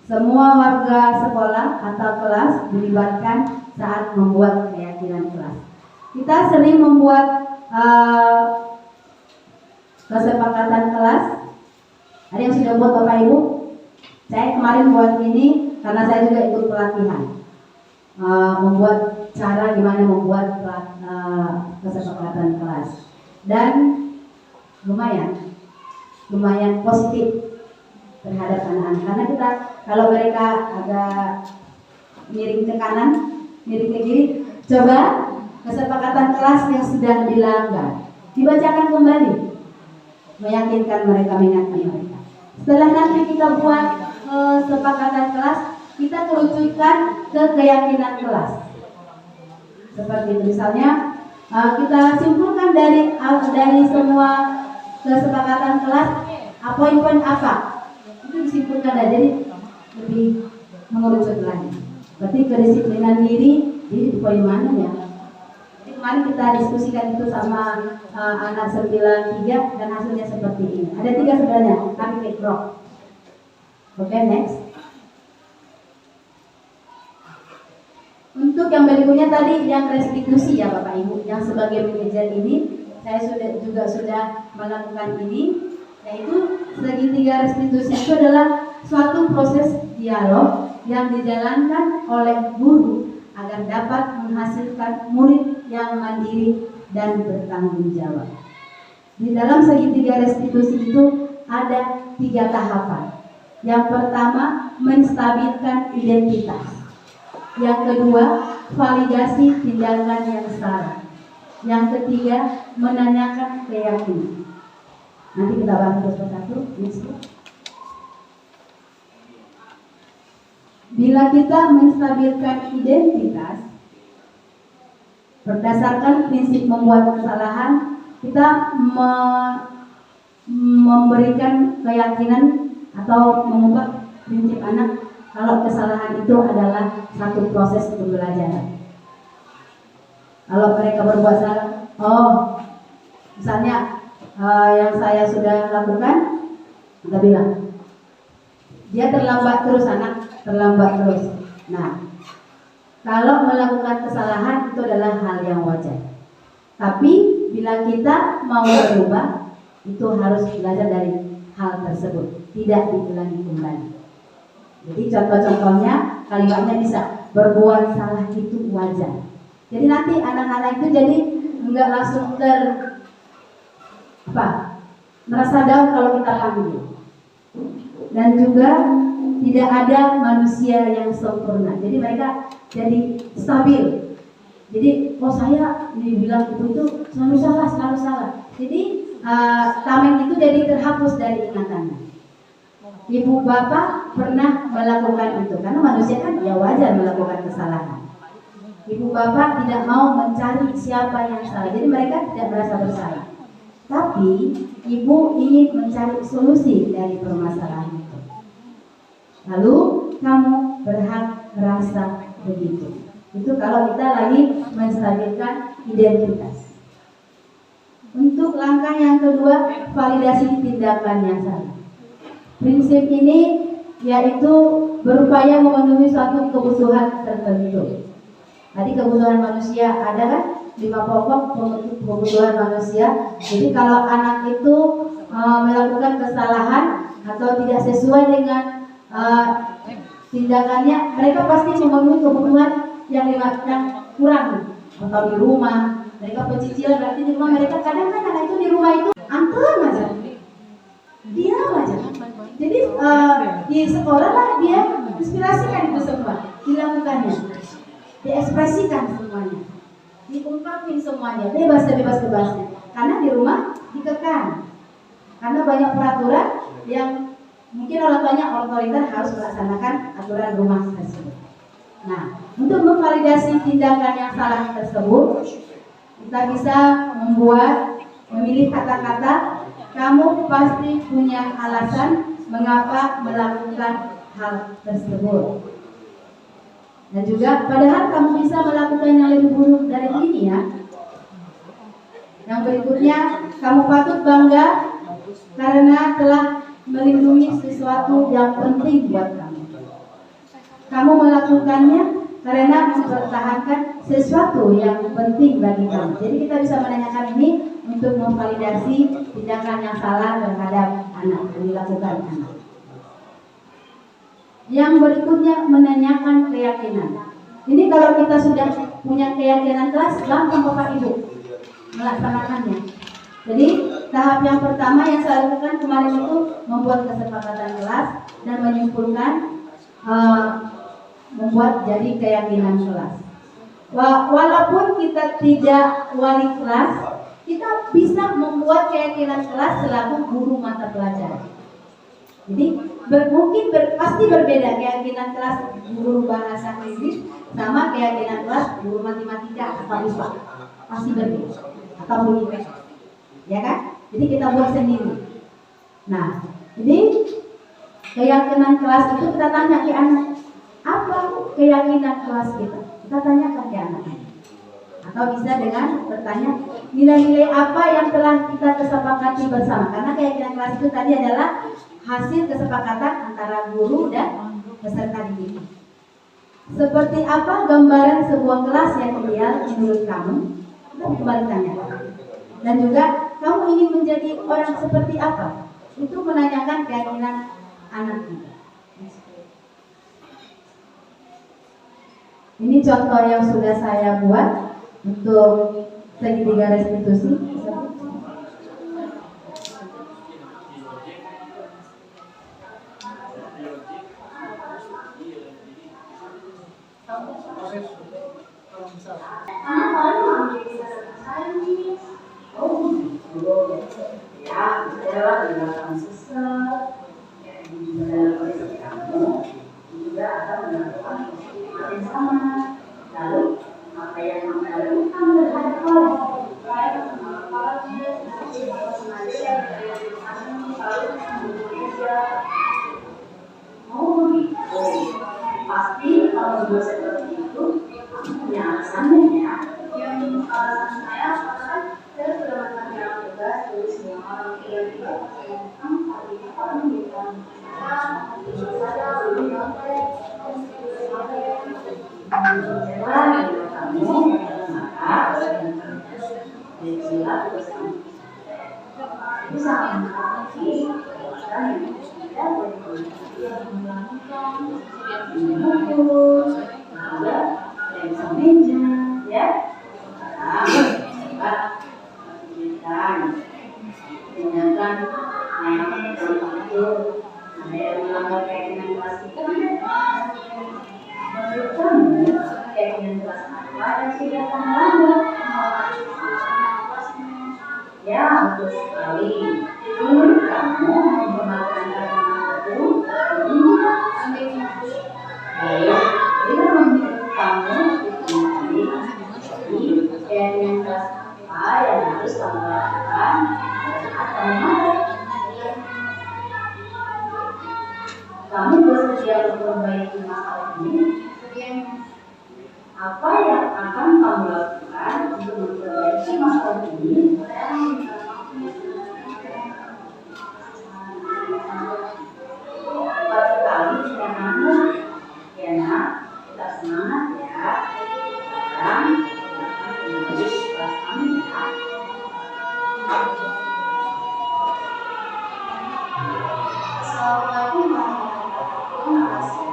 Speaker 3: Semua warga sekolah atau kelas dilibatkan saat membuat keyakinan kelas. Kita sering membuat kesepakatan kelas. Ada yang sudah buat Bapak Ibu? Saya kemarin buat ini karena saya juga ikut pelatihan. Membuat cara gimana membuat kesepakatan kelas. Dan lumayan positif terhadap anak-anak, karena kita kalau mereka agak miring ke kanan, miring ke kiri, coba kesepakatan kelas yang sedang dilanggar dibacakan kembali, meyakinkan mereka, mengingatkan mereka. Setelah nanti kita buat kesepakatan kelas, kita kerucutkan ke keyakinan kelas. Seperti itu, misalnya kita simpulkan dari semua kesepakatan kelas poin-poin apa. Itu disimpulkan aja, jadi lebih mengerucut lagi. Berarti kedisiplinan diri, jadi poin mana ya? Jadi kemarin kita diskusikan itu sama anak 93 dan hasilnya seperti ini. Ada 3 sebenarnya, tapi kekrok. Oke, next. Untuk yang berikutnya tadi yang restitusi ya Bapak Ibu, yang sebagai manajer ini saya sudah melakukan ini. Yaitu segitiga restitusi itu adalah suatu proses dialog yang dijalankan oleh guru agar dapat menghasilkan murid yang mandiri dan bertanggung jawab. Di dalam segitiga restitusi itu ada 3 tahapan. Yang pertama, menstabilkan identitas. Yang kedua, validasi tindakan yang salah. Yang ketiga, menanyakan keyakinan. Nanti kita bahas satu-satu. Bila kita menstabilkan identitas berdasarkan prinsip membuat kesalahan, kita memberikan keyakinan atau mengubah prinsip anak kalau kesalahan itu adalah satu proses pembelajaran. Kalau mereka berbuat salah, misalnya yang saya sudah lakukan, kita bilang dia terlambat terus, anak terlambat terus. Nah, kalau melakukan kesalahan itu adalah hal yang wajar. Tapi bila kita mau berubah, itu harus belajar dari hal tersebut, tidak diulangi kembali. Jadi contoh-contohnya kalimatnya bisa berbuat salah itu wajar. Jadi nanti anak-anak itu jadi enggak langsung merasa down kalau kita panggil. Dan juga tidak ada manusia yang sempurna. Jadi mereka jadi stabil. Jadi saya dibilang itu selalu salah. Jadi tameng itu jadi terhapus dari ingatannya. Ibu bapak pernah melakukan itu karena manusia kan ya wajar melakukan kesalahan. Ibu bapak tidak mau mencari siapa yang salah. Jadi mereka tidak merasa bersalah. Tapi ibu ingin mencari solusi dari permasalahan itu. Lalu kamu berhak merasa begitu. Itu kalau kita lagi menstabilkan identitas. Untuk langkah yang kedua, validasi tindakan yang salah. Prinsip ini yaitu berupaya memenuhi suatu kebutuhan tertentu. Tadi kebutuhan manusia ada kan? 5 pokok kebutuhan manusia. Jadi kalau anak itu melakukan kesalahan atau tidak sesuai dengan tindakannya, mereka pasti memenuhi kebutuhan yang kurang. Atau di rumah, mereka pencicilan, berarti di rumah mereka kadang kan anak itu di rumah itu anteng aja, diam aja. Jadi di sekolah lah dia inspirasikan itu semua, dilakukannya, diekspresikan semuanya. diungkapin semuanya, bebas-bebasnya. Karena di rumah dikekang. Karena banyak peraturan yang mungkin orang tuanya otoriter harus melaksanakan aturan rumah tersebut. Nah, untuk memvalidasi tindakan yang salah tersebut, kita bisa memilih kata-kata, kamu pasti punya alasan mengapa melakukan hal tersebut. Dan juga padahal kamu bisa melakukan yang lebih buruk dari ini ya. Yang berikutnya, kamu patut bangga karena telah melindungi sesuatu yang penting buat kamu. Kamu melakukannya karena mempertahankan sesuatu yang penting bagi kamu. Jadi kita bisa menanyakan ini untuk memvalidasi tindakan yang salah terhadap anak yang dilakukan anak. Yang berikutnya menanyakan keyakinan. Ini kalau kita sudah punya keyakinan kelas, gampang Bapak Ibu melaksanakannya. Jadi tahap yang pertama yang saya lakukan kemarin itu membuat kesepakatan kelas dan menyimpulkan membuat jadi keyakinan kelas. Walaupun kita tidak wali kelas, kita bisa membuat keyakinan kelas selaku guru mata pelajaran. Jadi pasti berbeda keyakinan kelas guru bahasa Inggris sama keyakinan kelas guru matematika atau IPA, pasti berbeda atau IPS, ya kan? Jadi kita buat sendiri. Nah, jadi keyakinan kelas itu kita tanya ke anak, apa keyakinan kelas kita? Kita tanyakan ke anak. Atau bisa dengan bertanya nilai-nilai apa yang telah kita kesepakati bersama. Karena keyakinan kelas itu tadi adalah hasil kesepakatan antara guru dan peserta didik. Seperti apa gambaran sebuah kelas yang ideal menurut kamu? Kita kembali tanya. Dan juga kamu ingin menjadi orang seperti apa? Itu menanyakan keyakinan anak kita. Ini contoh yang sudah saya buat untuk segitiga restitusi.
Speaker 1: Pasti kalau gue seperti itu punya alasannya ya. Yang alasan saya karena saya sudah melakukan tugas dari semua orang yang tidak tentang hal ini orang bukan saya belum sampai kamu maka silat bersama bisa menghadapi dan tidak yang melakukan mengukur juga dari meja ya tindakan tindakan yang itu ada yang melanggar keyakinan kelas kita menurut kamu keyakinan kelas apa yang sudah kamu melanggar ya betul sekali menurut kamu menggunakan kalimat itu baik bila menurut kamu di keyakinan kelas apa yang harus kamu lakukan atau mana kamu bersedia memperbaiki masalah ini apa yang akan kamu lakukan untuk memperbaiki masalah ini bagi kami semangat ya nak kita semangat ya sekarang menuju kelas kami ya Assalamualaikum warahmatullahi wabarakatuh.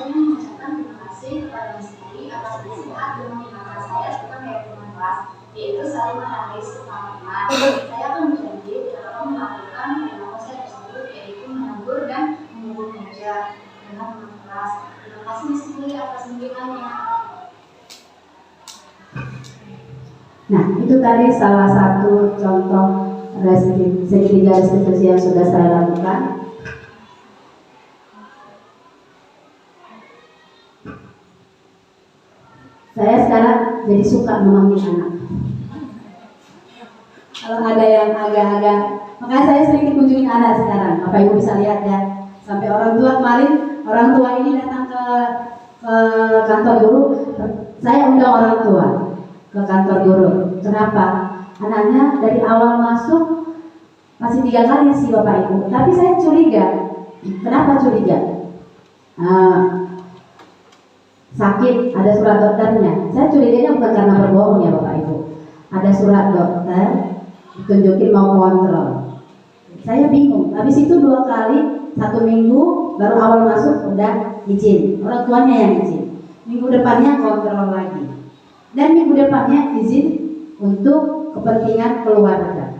Speaker 1: Saya mengucapkan terima kasih kepada Mas Diri atas nasihat dan mengingatkan saya tentang keyakinan kelas, yaitu saling menghargai sesama teman. Saya akan berjanji tidak akan melakukan yang saya tersebut, yaitu menegur dan mengukur meja dengan teman kelas. Terima kasih Mas Diri atas bimbingannya.
Speaker 3: Nah, itu tadi salah satu contoh segitiga restitusi yang sudah saya lakukan. Saya sekarang jadi suka memanggil anak. Kalau ada yang agak-agak, makanya saya sering dikunjungi anak sekarang. Bapak Ibu bisa lihat ya, sampai orang tua kemarin, orang tua ini datang ke kantor guru. Saya undang orang tua ke kantor guru. Kenapa? Anaknya dari awal masuk masih 3 kali sih Bapak Ibu. Tapi saya curiga. Kenapa curiga? Sakit, ada surat dokternya. Saya curiganya bukan karena berbohong ya Bapak Ibu. Ada surat dokter, ditunjukin mau kontrol. Saya bingung. Habis itu 2 kali, 1 minggu baru awal masuk udah izin. Orang tuanya yang izin. Minggu depannya kontrol lagi. Dan minggu depannya izin untuk kepentingan keluarga.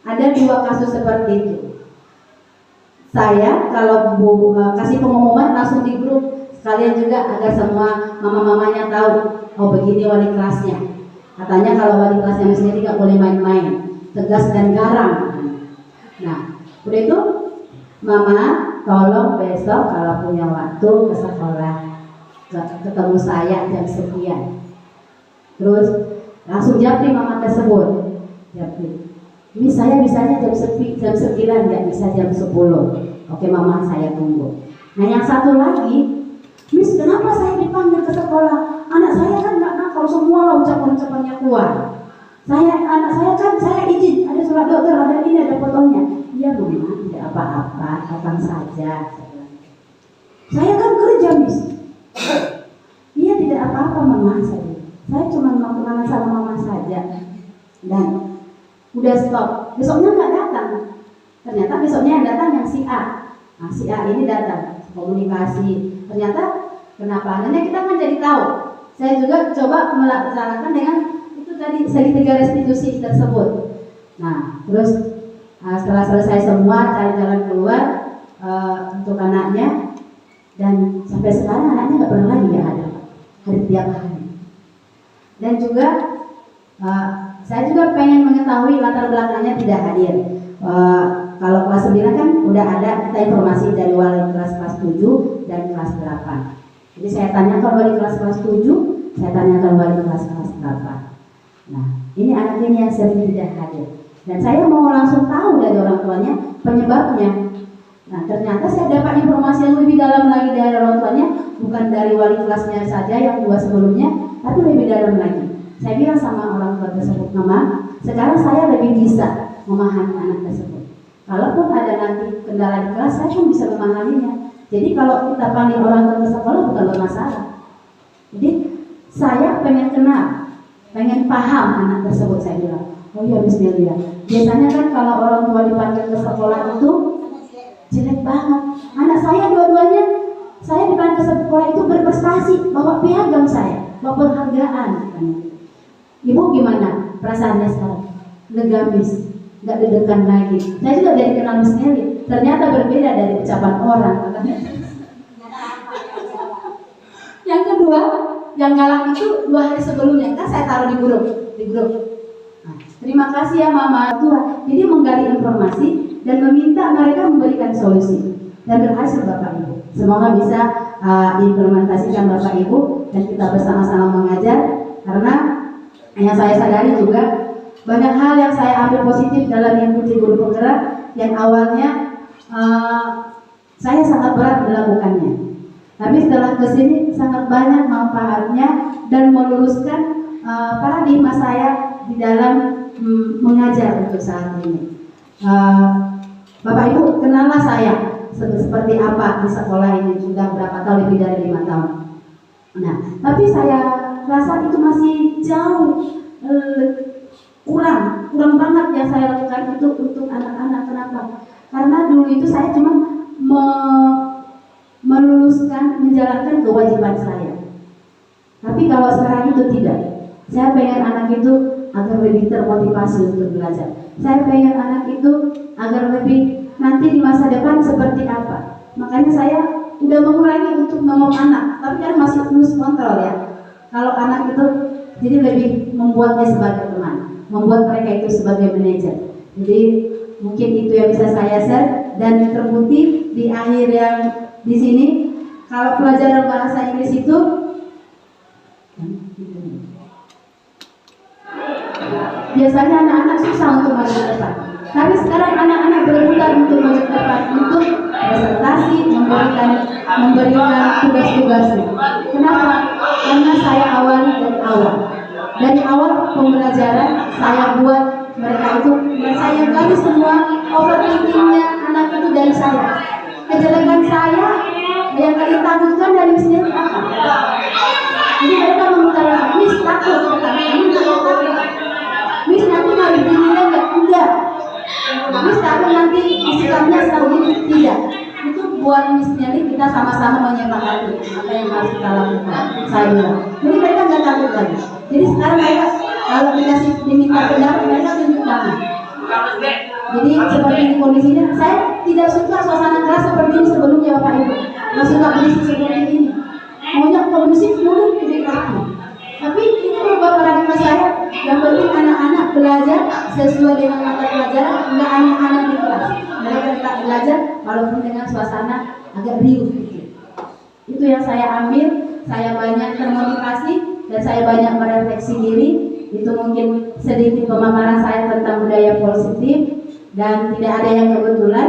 Speaker 3: Ada 2 kasus seperti itu. Saya kalau kasih pengumuman langsung di grup. Sekalian juga agar semua mama-mamanya tahu, oh begini wali kelasnya. Katanya kalau wali kelasnya sendiri tidak boleh main-main, tegas dan garang. Nah, udah itu, mama tolong besok kalau punya waktu ke sekolah, ketemu saya jam sekian. Terus langsung japri mama tersebut, japri. Ini saya bisanya jam 9, nggak bisa jam 10. Oke mama, saya tunggu. Nah yang satu lagi, Miss, kenapa saya dipanggil ke sekolah? Anak saya kan nggak nakal, semua lah ucapan-ucapannya keluar. Anak saya kan saya izin, ada surat dokter, ada ini, ada fotonya. Iya Bu, tidak apa-apa, datang saja. Saya kan kerja Miss. Iya tidak apa-apa mama saya. Saya cuma mau kenalan sama mama saja. Dan udah stop. Besoknya nggak datang. Ternyata besoknya yang datang yang si A. Nah, si A ini datang komunikasi. Ternyata kenapa? Karena kita kan jadi tahu. Saya juga coba melaksanakan dengan itu tadi segitiga restitusi tersebut. Nah, terus setelah selesai semua cari jalan keluar untuk anaknya, dan sampai sekarang anaknya nggak pernah lagi ya ada tiap hari. Dan juga saya juga pengen mengetahui latar belakangnya tidak hadir. Kalau kelas 9 kan udah ada kita informasi dari wali kelas 7 dan kelas 8. Jadi saya tanyakan wali kelas 7, saya tanyakan wali kelas 8. Nah, ini anak ini yang sering tidak hadir. Dan saya mau langsung tahu dari orang tuanya penyebabnya. Nah, ternyata saya dapat informasi yang lebih dalam lagi dari orang tuanya, bukan dari wali kelasnya saja yang 2 sebelumnya, tapi lebih dalam lagi. Saya bilang sama orang tua tersebut, Mama, sekarang saya lebih bisa memahami anak tersebut. Kalaupun ada nanti kendala di kelas, saya pun bisa memahaminya. Jadi kalau kita panggil orang tua ke sekolah bukan bermasalah. Jadi saya pengen kenal, pengen paham anak tersebut. Saya bilang, oh iya bismillah. Biasanya kan kalau orang tua dipanggil ke sekolah itu jelek banget. Anak saya dua-duanya, saya dipanggil ke sekolah itu berprestasi, bawa piagam saya, bawa penghargaan. Ibu gimana perasaannya sekarang? Lega Miss. Nggak deg-degan lagi. Saya juga jadi kenal Miss Nelly. Ternyata berbeda dari ucapan orang. Yang kedua, yang galak itu 2 hari sebelumnya kan saya taruh di grup. Nah, terima kasih ya Mama Tua. Jadi menggali informasi dan meminta mereka memberikan solusi. Dan berhasil Bapak Ibu. Semoga bisa diimplementasikan Bapak Ibu dan kita bersama-sama mengajar. Karena yang saya sadari juga banyak hal yang saya ambil positif dalam mengikuti guru penggerak yang awalnya saya sangat berat melakukannya. Tapi setelah kesini sangat banyak manfaatnya dan meluruskan paradigma saya di dalam mengajar untuk saat ini. Bapak Ibu kenallah saya seperti apa di sekolah ini sudah berapa tahun, lebih dari 5 tahun. Nah, tapi saya rasa itu masih jauh kurang banget yang saya lakukan itu untuk anak-anak. Kenapa? Karena dulu itu saya cuma meluluskan, menjalankan kewajiban saya. Tapi kalau sekarang itu tidak. Saya pengen anak itu agar lebih termotivasi untuk belajar. Saya pengen anak itu agar lebih nanti di masa depan seperti apa. Makanya saya udah mengurangi untuk ngomong anak, tapi kan masih terus kontrol ya. Kalau anak itu Jadi lebih membuatnya sebagai teman, membuat mereka itu sebagai manajer. Jadi mungkin itu yang bisa saya share, dan terbukti di akhir yang di sini kalau pelajaran bahasa Inggris itu biasanya anak-anak susah untuk maju ke depan. Tapi sekarang anak-anak berebutan untuk maju ke depan untuk presentasi, memberikan tugas-tugasnya. Kenapa? Karena saya awali dari awal. Dari awal pembelajaran saya buat mereka itu, saya gali semua overthinkingnya anak itu dari saya. Kejelekan saya yang kalian takutkan dari sini apa? Jadi mereka mengutarakan, Miss takut, Miss nanti mau begini enggak? Miss takut nanti sikapnya selalu ini, tidak. Itu buat Miss Nelly kita sama-sama menyepakati apa yang harus kita lakukan. Saya bilang, jadi mereka nggak takut lagi. Jadi sekarang mereka kalau dikasih diminta pendapat mereka tunjuk tangan. Jadi seperti ini kondisinya, saya tidak suka suasana kelas seperti ini sebelumnya Bapak Ibu. Nggak suka kondisi seperti ini. Maunya kondusif mulut jadi kaku. Tapi ini merubah paradigma saya. Yang penting anak-anak belajar sesuai dengan mata pelajaran, enggak anak-anak di kelas. Mereka tetap belajar walaupun dengan suasana agak riuh sedikit. Itu yang saya ambil. Saya banyak termotivasi dan saya banyak merefleksi diri. Itu mungkin sedikit pemaparan saya tentang budaya positif, dan tidak ada yang kebetulan.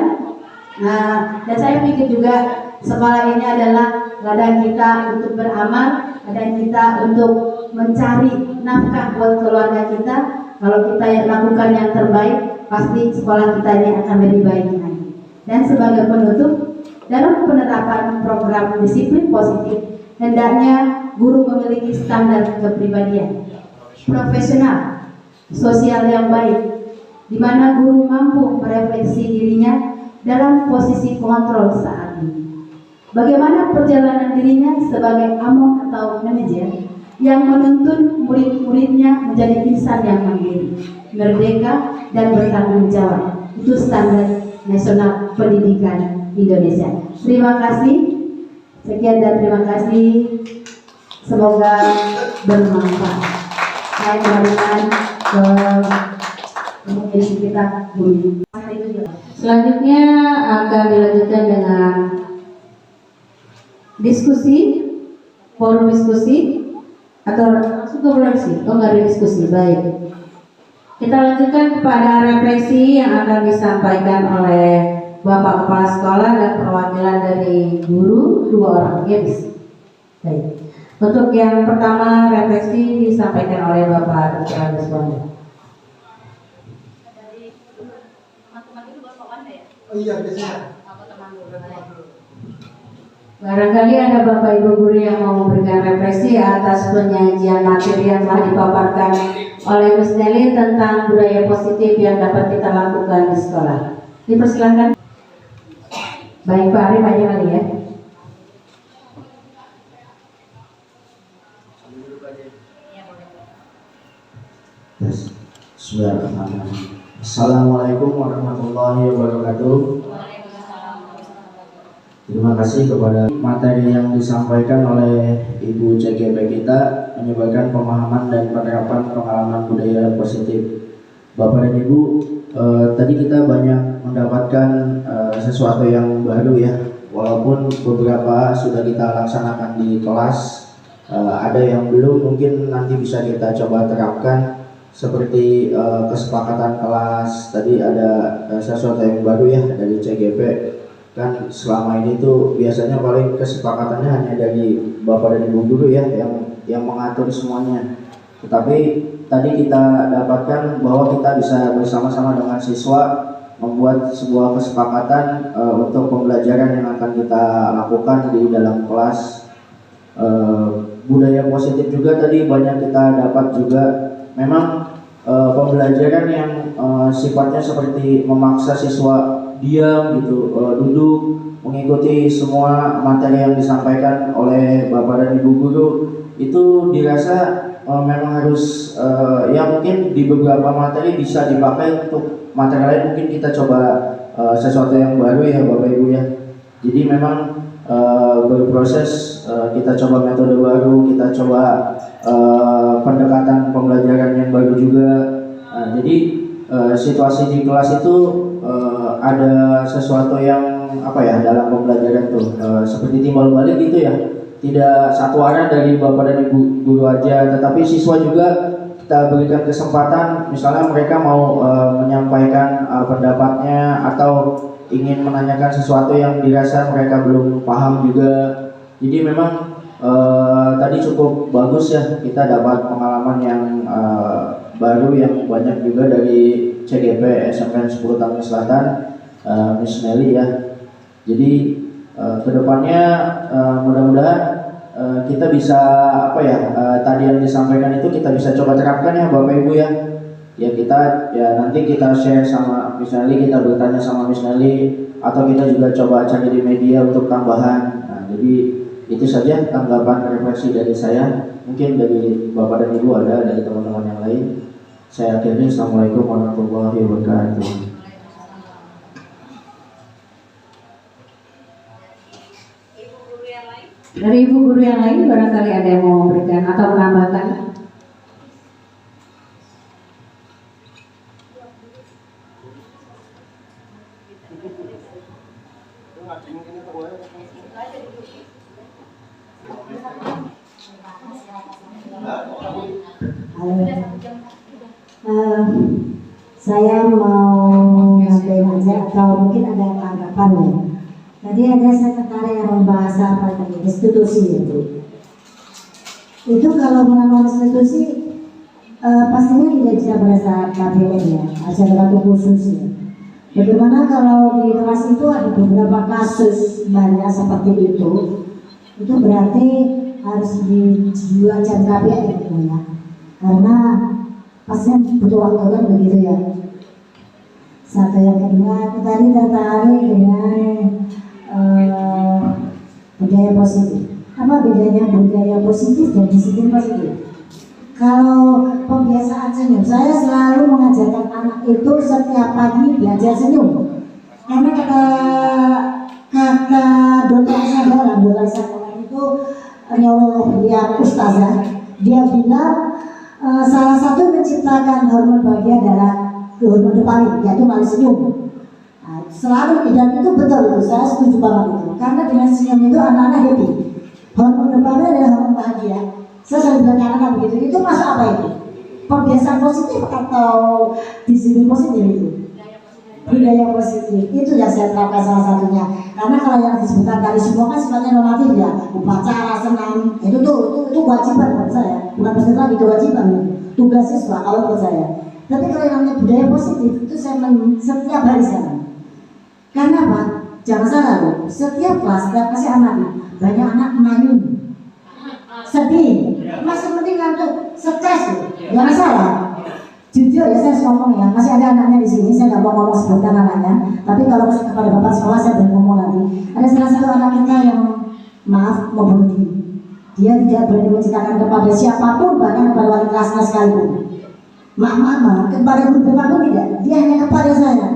Speaker 3: Nah, dan saya pikir juga sekolah ini adalah ladang kita untuk beramal, ladang kita untuk mencari nafkah buat keluarga kita. Kalau kita yang lakukan yang terbaik, pasti sekolah kita ini akan lebih baik lagi. Dan sebagai penutup, dalam penerapan program disiplin positif, hendaknya guru memiliki standar kepribadian profesional, sosial yang baik, di mana guru mampu merefleksi dirinya dalam posisi kontrol saat ini. Bagaimana perjalanan dirinya sebagai among atau manajer yang menuntun murid-muridnya menjadi insan yang mandiri, merdeka, dan bertanggung jawab. Itu standar nasional pendidikan Indonesia. Terima kasih. Sekian dan terima kasih. Semoga bermanfaat. Saya kembalikan ke edisi kita dulu.
Speaker 1: Selanjutnya akan dilanjutkan dengan diskusi, forum diskusi, atau langsung ke refleksi. Oh, nggak ada diskusi, baik. Kita lanjutkan kepada refleksi yang akan disampaikan oleh Bapak Kepala Sekolah dan perwakilan dari guru 2 orang. Ya, baik. Untuk yang pertama refleksi disampaikan oleh Bapak Dr. Agus Wanda.
Speaker 2: Oh iya, biasanya.
Speaker 1: Barangkali ada Bapak Ibu guru yang mau memberikan refleksi atas penyajian materi yang telah dipaparkan oleh Miss Nelly tentang budaya positif yang dapat kita lakukan di sekolah. Dipersilakan. Baik Pak Arif aja kali ya.
Speaker 4: Bismillahirrahmanirrahim. Assalamualaikum warahmatullahi wabarakatuh. Terima kasih kepada materi yang disampaikan oleh Ibu CGP kita, menyebabkan pemahaman dan penerapan pengalaman budaya positif. Bapak dan Ibu, tadi kita banyak mendapatkan sesuatu yang baru ya. Walaupun beberapa sudah kita laksanakan di kelas, ada yang belum, mungkin nanti bisa kita coba terapkan. Seperti kesepakatan kelas, tadi ada sesuatu yang baru ya dari CGP. Kan selama ini tuh biasanya paling kesepakatannya hanya dari Bapak dan Ibu guru ya yang mengatur semuanya. Tetapi tadi kita dapatkan bahwa kita bisa bersama-sama dengan siswa membuat sebuah kesepakatan untuk pembelajaran yang akan kita lakukan di dalam kelas. Budaya positif juga tadi banyak kita dapat juga. Memang pembelajaran yang sifatnya seperti memaksa siswa diam gitu, duduk mengikuti semua materi yang disampaikan oleh Bapak dan Ibu guru, itu dirasa memang harus ya mungkin di beberapa materi bisa dipakai, untuk materi lain mungkin kita coba sesuatu yang baru ya Bapak Ibu ya. Jadi memang berproses, kita coba metode baru, kita coba pendekatan pembelajaran yang baru juga. Jadi situasi di kelas itu ada sesuatu yang dalam pembelajaran tuh seperti timbal balik gitu ya. Tidak satu arah dari bapak dan ibu guru aja, tetapi siswa juga kita berikan kesempatan, misalnya mereka mau menyampaikan pendapatnya atau ingin menanyakan sesuatu yang dirasa mereka belum paham juga. Jadi memang tadi cukup bagus ya, kita dapat pengalaman yang baru yang banyak juga dari CGP SMPN 10 Tanggerang Selatan, Miss Nelly ya. Jadi kedepannya mudah-mudahan kita bisa tadi yang disampaikan itu kita bisa coba terapkan ya Bapak Ibu ya. Ya kita nanti kita share sama Miss Nelly, kita bertanya sama Miss Nelly, atau kita juga coba cari di media untuk tambahan. Nah, jadi itu saja tanggapan refleksi dari saya. Mungkin dari Bapak dan Ibu ada, dari teman-teman yang lain. Saya akhiri. Assalamualaikum warahmatullahi wabarakatuh.
Speaker 1: Dari ibu guru yang lain barangkali ada yang mau memberikan atau menambahkan.
Speaker 5: Saya mau nyampaikan aja atau mungkin ada tanggapan ya. Tadi ada sekretari yang membahas restitusi itu kalau mengenai restitusi pastinya tidak bisa berdasarkan KPM ya, acara khusus ya. Bagaimana kalau di kelas itu ada beberapa kasus banyak seperti itu berarti harus diajar KPM ya, karena pastinya butuh waktu kan begitu ya. Satu yang kedua, aku tadi tertarik dengan budaya positif. Apa bedanya budaya positif dan disiplin positif? Kalau pembiasaan senyum, saya selalu mengajarkan anak itu setiap pagi belajar senyum. Karena kata dokter Sadar itu yang ustazah, dia bilang salah satu menciptakan hormon bahagia adalah hormon dopamin, yaitu malu senyum. Selalu, dan itu betul itu, saya setuju banget itu. Karena dengan senyum itu anak-anak happy. Hormon dopamin adalah hormon bahagia. Saya selalu bilang ke anak-anak begitu. Itu masuk apa itu? Pembiasaan positif atau disiplin positif itu? Budaya positif. Itu yang saya terapkan salah satunya. Karena kalau yang disebutkan tadi semua kan sifatnya normatif ya, upacara, senam, itu kewajiban buat saya. Bukan peserta, itu kewajiban, tugas siswa kalau buat saya. Tapi kalau yang namanya budaya positif itu saya setiap hari sekarang. Karena apa? Jangan salah loh, setiap kelas, setiap kasih anak, banyak anak manyun, sedih, masih penting ngantuk, stres loh, jangan salah. Jujur ya, saya harus ngomong ya, masih ada anaknya di sini, saya nggak mau ngomong sebutkan anaknya, tapi kalau kepada bapak sekolah saya boleh ngomong nanti. Ada salah satu anak kita yang maaf mau bunuh diri. Dia tidak berani menceritakan kepada siapapun, bahkan kepada wali kelasnya sekalipun. Mama, kepada guru BK pun tidak, dia hanya kepada saya.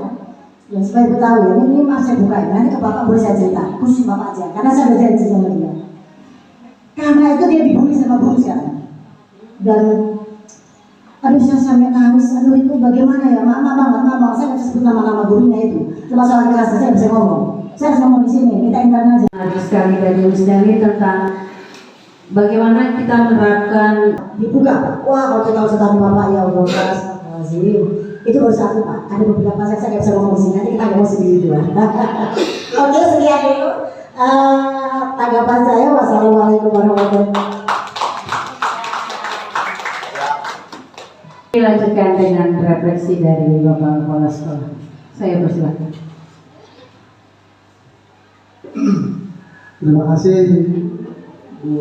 Speaker 5: Ya, supaya ibu tahu ya, ini maaf saya buka ya, nanti ke bapak boleh saya cerita, khusus bapak aja, karena saya udah janji sama dia. Karena itu dia dibully sama guru sekarang. Dan aduh saya sampai nangis, aduh itu bagaimana ya, mama, saya nggak bisa sebut nama-nama gurunya itu. Cuma soal kelas saya bisa ngomong, saya harus ngomong di sini, minta internet aja.
Speaker 1: Ada sekali dari Miss Nelly tentang bagaimana kita menerapkan
Speaker 5: dibuka. Wah, kalau kita usah tahu bapak ya Allah, astagfirullahaladzim. Itu baru satu Pak, ada beberapa saya nggak bisa ngomong di sini, nanti kita ngomong sendiri dulu. Oke, sekian dulu tanggapan saya. Wassalamualaikum warahmatullahi wabarakatuh.
Speaker 1: dilanjutkan dengan refleksi dari Bapak Kepala Sekolah. Saya persilakan.
Speaker 2: Terima kasih Bu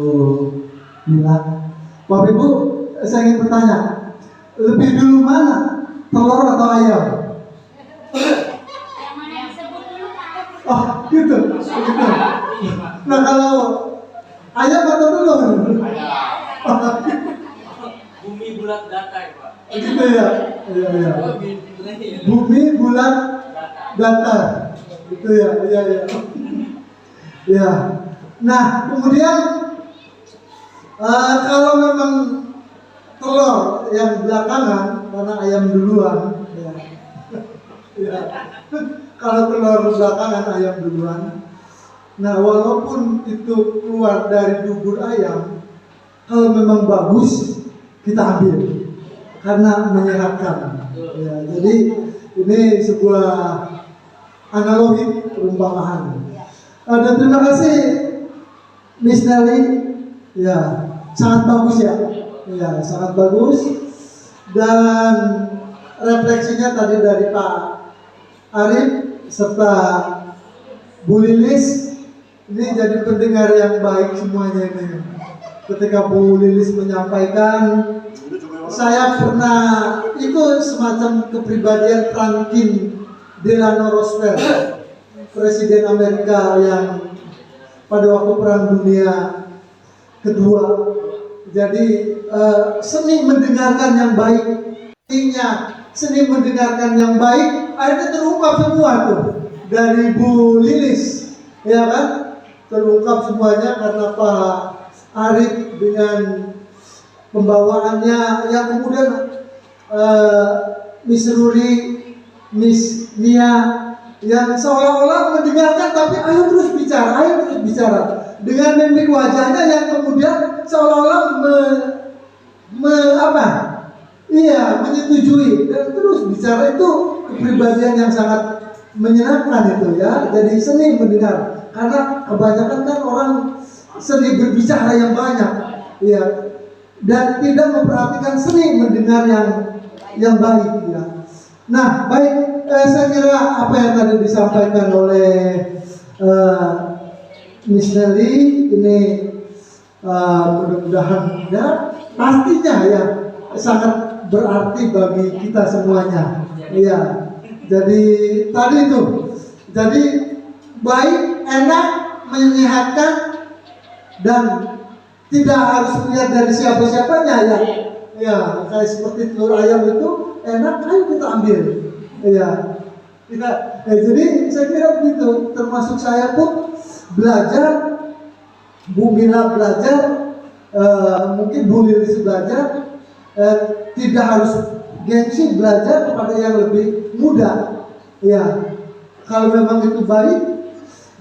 Speaker 2: Mila. Bapak Ibu, saya ingin bertanya, lebih dulu mana, telur atau ayam? Oh gitu. Nah kalau ayam atau telur?
Speaker 6: Bumi bulat datar, Pak.
Speaker 2: Gitu ya. Iya. Bumi bulat datar. Gitu ya. Iya. Ya. Nah kemudian Kalau memang telur yang belakangan karena ayam duluan, ya. Ya. Kalau telur belakangan ayam duluan. Nah, walaupun itu keluar dari dubur ayam, kalau memang bagus kita ambil karena menyehatkan. Ya, jadi ini sebuah analogi perumpamaan. Dan terima kasih Miss Nelly, ya sangat bagus ya, ya sangat bagus. Dan refleksinya tadi dari Pak Arif serta Bu Lilis, ini jadi pendengar yang baik semuanya ini. Ketika Bu Lilis menyampaikan, saya pernah itu semacam kepribadian Franklin Delano Roosevelt, Presiden Amerika yang pada waktu Perang Dunia Kedua. Jadi seni mendengarkan yang baik, artinya seni mendengarkan yang baik, akhirnya terungkap semua tuh dari Bu Lilis, ya kan? Terungkap semuanya karena Pak Arif dengan pembawaannya yang kemudian Miss Ruri, Miss Nia yang seolah-olah mendengarkan tapi ayo terus bicara dengan mimik wajahnya yang kemudian seolah-olah menyetujui dan terus bicara. Itu kepribadian yang sangat menyenangkan itu ya. Jadi seni mendengar karena kebanyakan kan orang seni berbicara yang banyak ya, dan tidak memperhatikan seni mendengar yang baik ya. Nah baik, saya kira apa yang tadi disampaikan oleh Miss Nelly ini mudah-mudahan ya pastinya ya sangat berarti bagi kita semuanya. Iya. Jadi tadi itu, jadi baik, enak, menyehatkan dan tidak harus melihat dari siapa-siapanya ya. Ya, kayak seperti telur ayam itu enak, ayo kita ambil. Iya. Jadi saya kira begitu. Termasuk saya pun belajar, Bu Mila belajar, mungkin Bu Lilis belajar, tidak harus gengsi belajar kepada yang lebih muda. Ya, kalau memang itu baik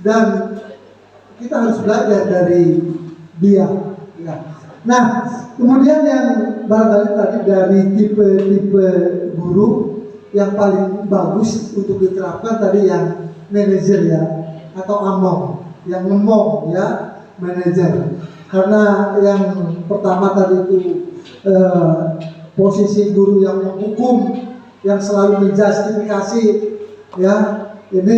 Speaker 2: dan kita harus belajar dari dia. Ya. Nah, kemudian yang barangkali tadi dari tipe guru yang paling bagus untuk diterapkan tadi yang manajer ya, atau among, yang ngemong ya, manajer. Karena yang pertama tadi itu posisi guru yang menghukum, yang selalu menjustifikasi ya, ini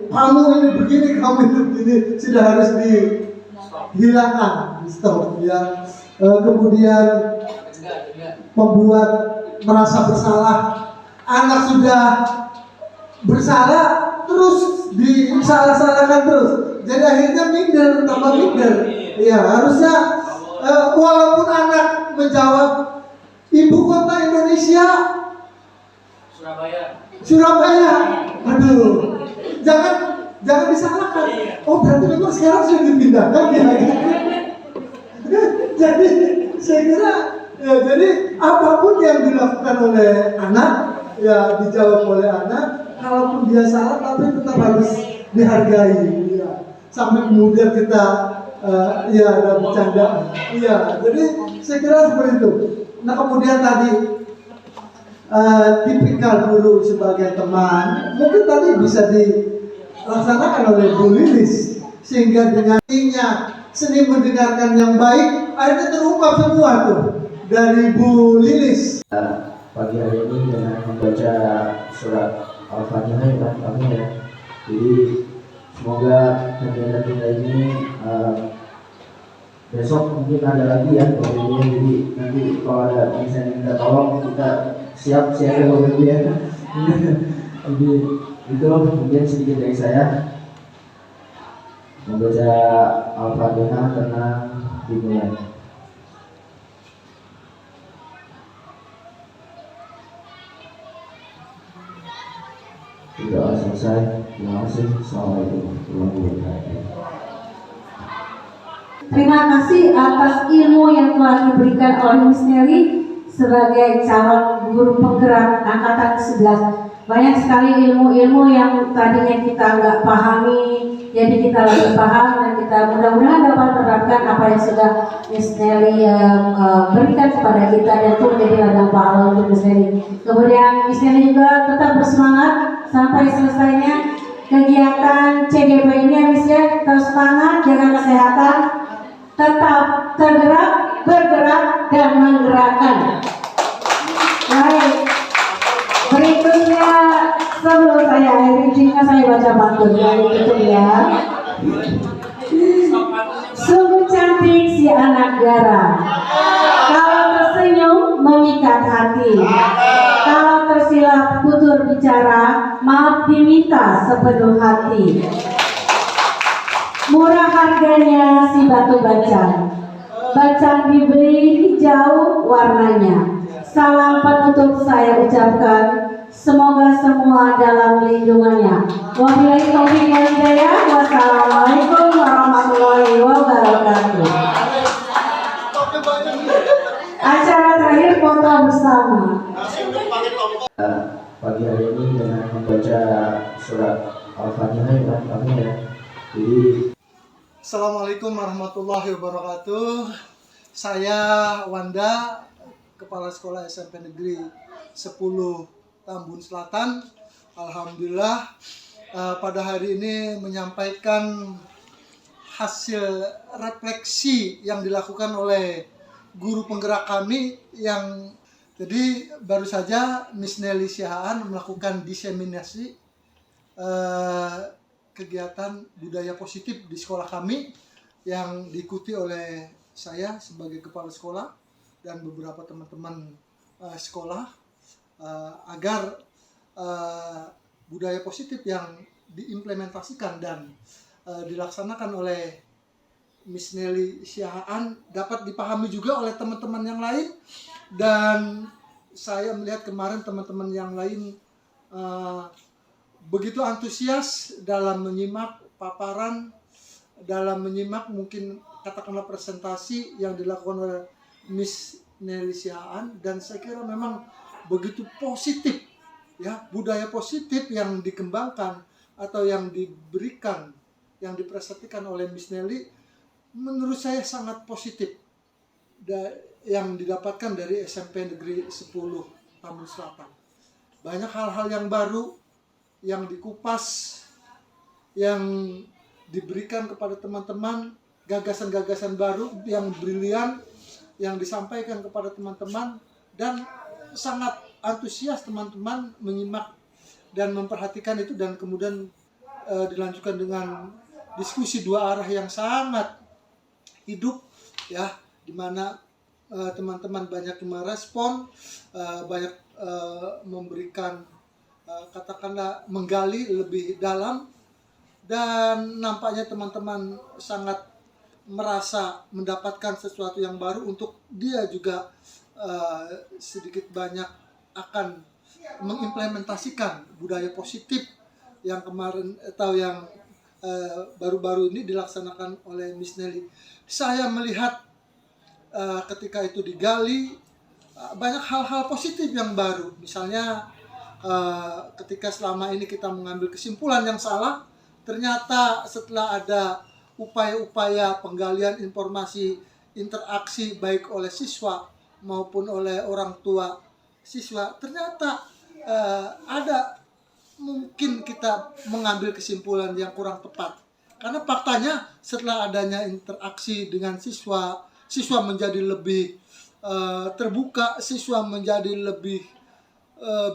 Speaker 2: kamu ini begini, kamu itu begini, sudah harus dihilangkan, di stop ya. Kemudian membuat merasa bersalah, anak sudah bersalah terus disalah-salahkan terus, jadi akhirnya minder, tambah minder ya. Harusnya walaupun anak menjawab ibu kota Indonesia Surabaya, aduh, jangan disalahkan. Oh berarti memang sekarang sudah dipindahkan ya. Jadi saya kira ya, jadi apapun yang dilakukan oleh anak ya dijawab oleh anak. Kalaupun dia salah tapi tetap harus dihargai ya. Sampai kemudian kita ya ada bercanda ya. Jadi saya kira seperti itu. Nah kemudian tadi tipikal guru sebagai teman mungkin tadi bisa dilaksanakan oleh Bu Lilis, sehingga dengan seni mendengarkan yang baik akhirnya terungkap semua tuh dari Bu Lilis.
Speaker 4: Pagi hari ini dengan membaca surat Al-Fatihah ya kami ya. Jadi semoga kegiatan kita ini besok mungkin ada lagi ya Bapak Ibu. Jadi nanti kalau ada misalnya minta tolong kita siap ya Bapak Ibu ya. Jadi itu mungkin sedikit dari saya. Membaca Al-Fatihah tenang dimulai. Sudah selesai. Terima kasih. Assalamualaikum warahmatullahi wabarakatuh.
Speaker 1: Terima kasih atas ilmu yang telah diberikan oleh Miss Nelly sebagai calon guru penggerak angkatan 11. Banyak sekali ilmu-ilmu yang tadinya kita nggak pahami, jadi kita lebih paham dan kita mudah-mudahan dapat menerapkan apa yang sudah Miss Nelly berikan kepada kita dan itu menjadi ladang pahala untuk Miss Nelly. Kemudian Miss Nelly juga tetap bersemangat sampai selesainya kegiatan CGP ini ya Miss ya. Tetap semangat, jaga kesehatan, tetap tergerak, bergerak dan menggerakkan. Baik. Berikutnya sebelum saya akhiri, izinkan saya baca pantunnya itu ya. Sungguh cantik si anak dara, kalau tersenyum memikat hati, kalau tersilap tutur bicara, maaf diminta sepenuh hati. Murah harganya si batu bacan, bacan dibeli hijau warnanya. Salam penutup saya ucapkan, semoga semua dalam lindungannya. Wabillahi taufiq wal hidayah. Wassalamualaikum warahmatullahi wabarakatuh. Acara terakhir foto bersama.
Speaker 4: Pagi hari ini dengan membaca surat Al-Fatihah ya kami ya. Jadi
Speaker 2: Assalamualaikum warahmatullahi wabarakatuh. Saya Wanda, Kepala Sekolah SMP Negeri 10 Tambun Selatan. Alhamdulillah pada hari ini menyampaikan hasil refleksi yang dilakukan oleh guru penggerak kami yang jadi baru saja Miss Nelly Sihaan melakukan diseminasi kegiatan budaya positif di sekolah kami yang diikuti oleh saya sebagai kepala sekolah dan beberapa teman-teman sekolah agar budaya positif yang diimplementasikan dan dilaksanakan oleh Miss Nelly Sihaan dapat dipahami juga oleh teman-teman yang lain. Dan saya melihat kemarin teman-teman yang lain begitu antusias dalam menyimak paparan, dalam menyimak mungkin katakanlah presentasi yang dilakukan oleh Miss Nelly Sihaan, dan saya kira memang begitu positif ya, budaya positif yang dikembangkan atau yang diberikan, yang dipresentasikan oleh Miss Nelly menurut saya sangat positif yang didapatkan dari SMP Negeri 10 Tambun Selatan. Banyak hal-hal yang baru yang dikupas, yang diberikan kepada teman-teman, gagasan-gagasan baru yang brilian yang disampaikan kepada teman-teman, dan sangat antusias teman-teman menyimak dan memperhatikan itu, dan kemudian dilanjutkan dengan diskusi dua arah yang sangat hidup ya, di mana teman-teman banyak merespon, banyak memberikan katakanlah menggali lebih dalam, dan nampaknya teman-teman sangat merasa mendapatkan sesuatu yang baru untuk dia juga sedikit banyak akan mengimplementasikan budaya positif yang kemarin atau yang baru-baru ini dilaksanakan oleh Miss Nelly. Saya melihat ketika itu digali banyak hal-hal positif yang baru. Misalnya ketika selama ini kita mengambil kesimpulan yang salah, ternyata setelah ada upaya-upaya penggalian informasi, interaksi baik oleh siswa maupun oleh orang tua siswa, ternyata ada mungkin kita mengambil kesimpulan yang kurang tepat. Karena faktanya setelah adanya interaksi dengan siswa, siswa menjadi lebih terbuka, siswa menjadi lebih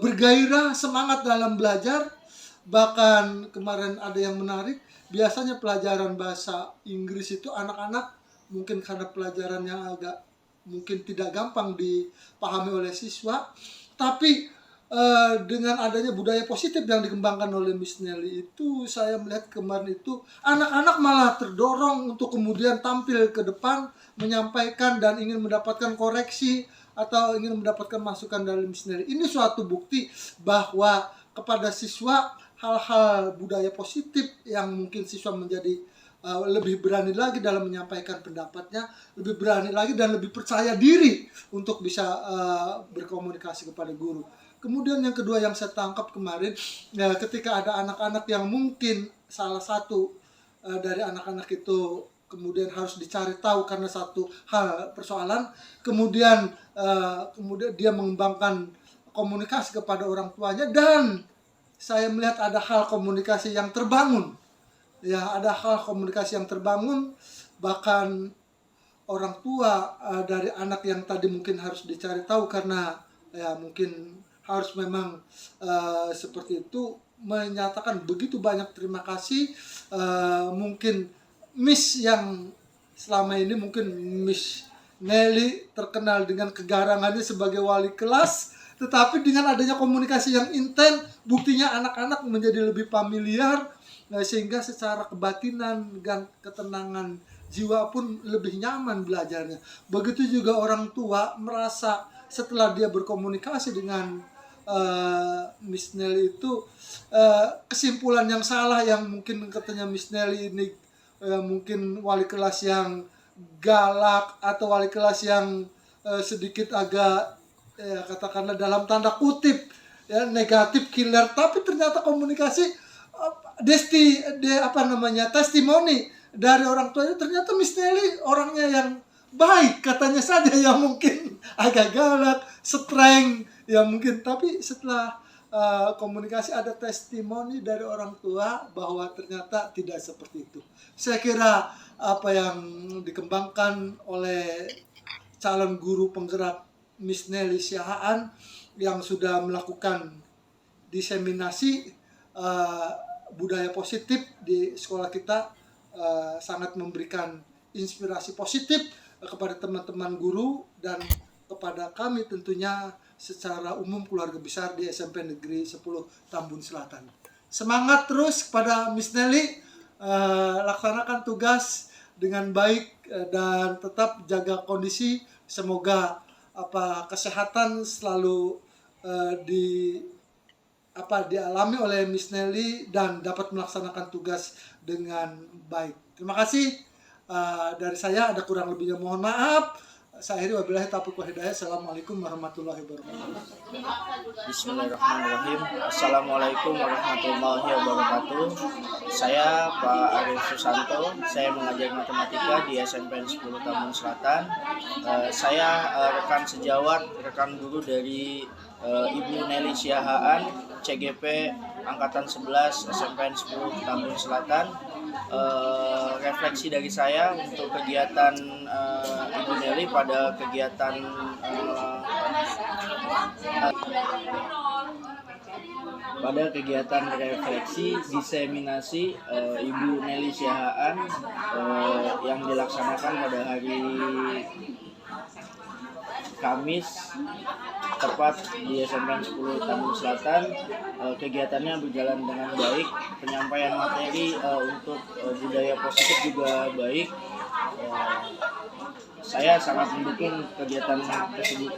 Speaker 2: bergairah, semangat dalam belajar. Bahkan kemarin ada yang menarik, biasanya pelajaran bahasa Inggris itu anak-anak mungkin karena pelajaran yang agak mungkin tidak gampang dipahami oleh siswa, tapi dengan adanya budaya positif yang dikembangkan oleh Miss Nelly itu, saya melihat kemarin itu anak-anak malah terdorong untuk kemudian tampil ke depan, menyampaikan dan ingin mendapatkan koreksi atau ingin mendapatkan masukan dari Miss Nelly. Ini suatu bukti bahwa kepada siswa hal-hal budaya positif yang mungkin siswa menjadi lebih berani lagi dalam menyampaikan pendapatnya, lebih berani lagi dan lebih percaya diri untuk bisa berkomunikasi kepada guru. Kemudian yang kedua yang saya tangkap kemarin, ketika ada anak-anak yang mungkin salah satu dari anak-anak itu kemudian harus dicari tahu karena satu hal persoalan, kemudian dia mengembangkan komunikasi kepada orang tuanya, dan saya melihat ada hal komunikasi yang terbangun. Ya, ada hal komunikasi yang terbangun, bahkan orang tua dari anak yang tadi mungkin harus dicari tahu karena ya mungkin harus memang seperti itu, menyatakan begitu banyak terima kasih. Mungkin Miss yang selama ini mungkin Miss Nelly terkenal dengan kegarangannya sebagai wali kelas, tetapi dengan adanya komunikasi yang intens, buktinya anak-anak menjadi lebih familiar, sehingga secara kebatinan dan ketenangan jiwa pun lebih nyaman belajarnya. Begitu juga orang tua merasa setelah dia berkomunikasi dengan Miss Nelly itu, kesimpulan yang salah yang mungkin katanya Miss Nelly ini mungkin wali kelas yang galak atau wali kelas yang sedikit agak katakanlah dalam tanda kutip ya negatif, killer, tapi ternyata komunikasi testimoni dari orang tuanya, ternyata Miss Nelly orangnya yang baik, katanya saja yang mungkin agak galak, strength ya mungkin, tapi setelah komunikasi ada testimoni dari orang tua bahwa ternyata tidak seperti itu. Saya kira apa yang dikembangkan oleh calon guru penggerak Miss Nelly Siahaan yang sudah melakukan diseminasi budaya positif di sekolah kita sangat memberikan inspirasi positif kepada teman-teman guru dan kepada kami tentunya secara umum keluarga besar di SMP Negeri 10 Tambun Selatan. Semangat terus kepada Miss Nelly, laksanakan tugas dengan baik dan tetap jaga kondisi. Semoga kesehatan selalu dialami oleh Miss Nelly dan dapat melaksanakan tugas dengan baik. Terima kasih dari saya, ada kurang lebihnya mohon maaf. Saya akhiri wabillahi taufiq wal hidayah. Assalamualaikum warahmatullahi wabarakatuh.
Speaker 4: Bismillahirrahmanirrahim. Assalamualaikum warahmatullahi wabarakatuh. Saya Pak Arif Susanto. Saya mengajar matematika di SMP 10 Tambun Selatan. Saya rekan sejawat, rekan guru dari Ibu Nelly Siahaan, CGP Angkatan 11 SMP 10 Tambun Selatan. Refleksi dari saya untuk kegiatan Ibu Nelly pada kegiatan refleksi diseminasi Ibu Nelly Siahaan yang dilaksanakan pada hari Kamis tepat di SMP 10 Tambun Selatan. Kegiatannya berjalan dengan baik, penyampaian materi untuk budaya positif juga baik. Saya sangat mendukung kegiatan tersebut.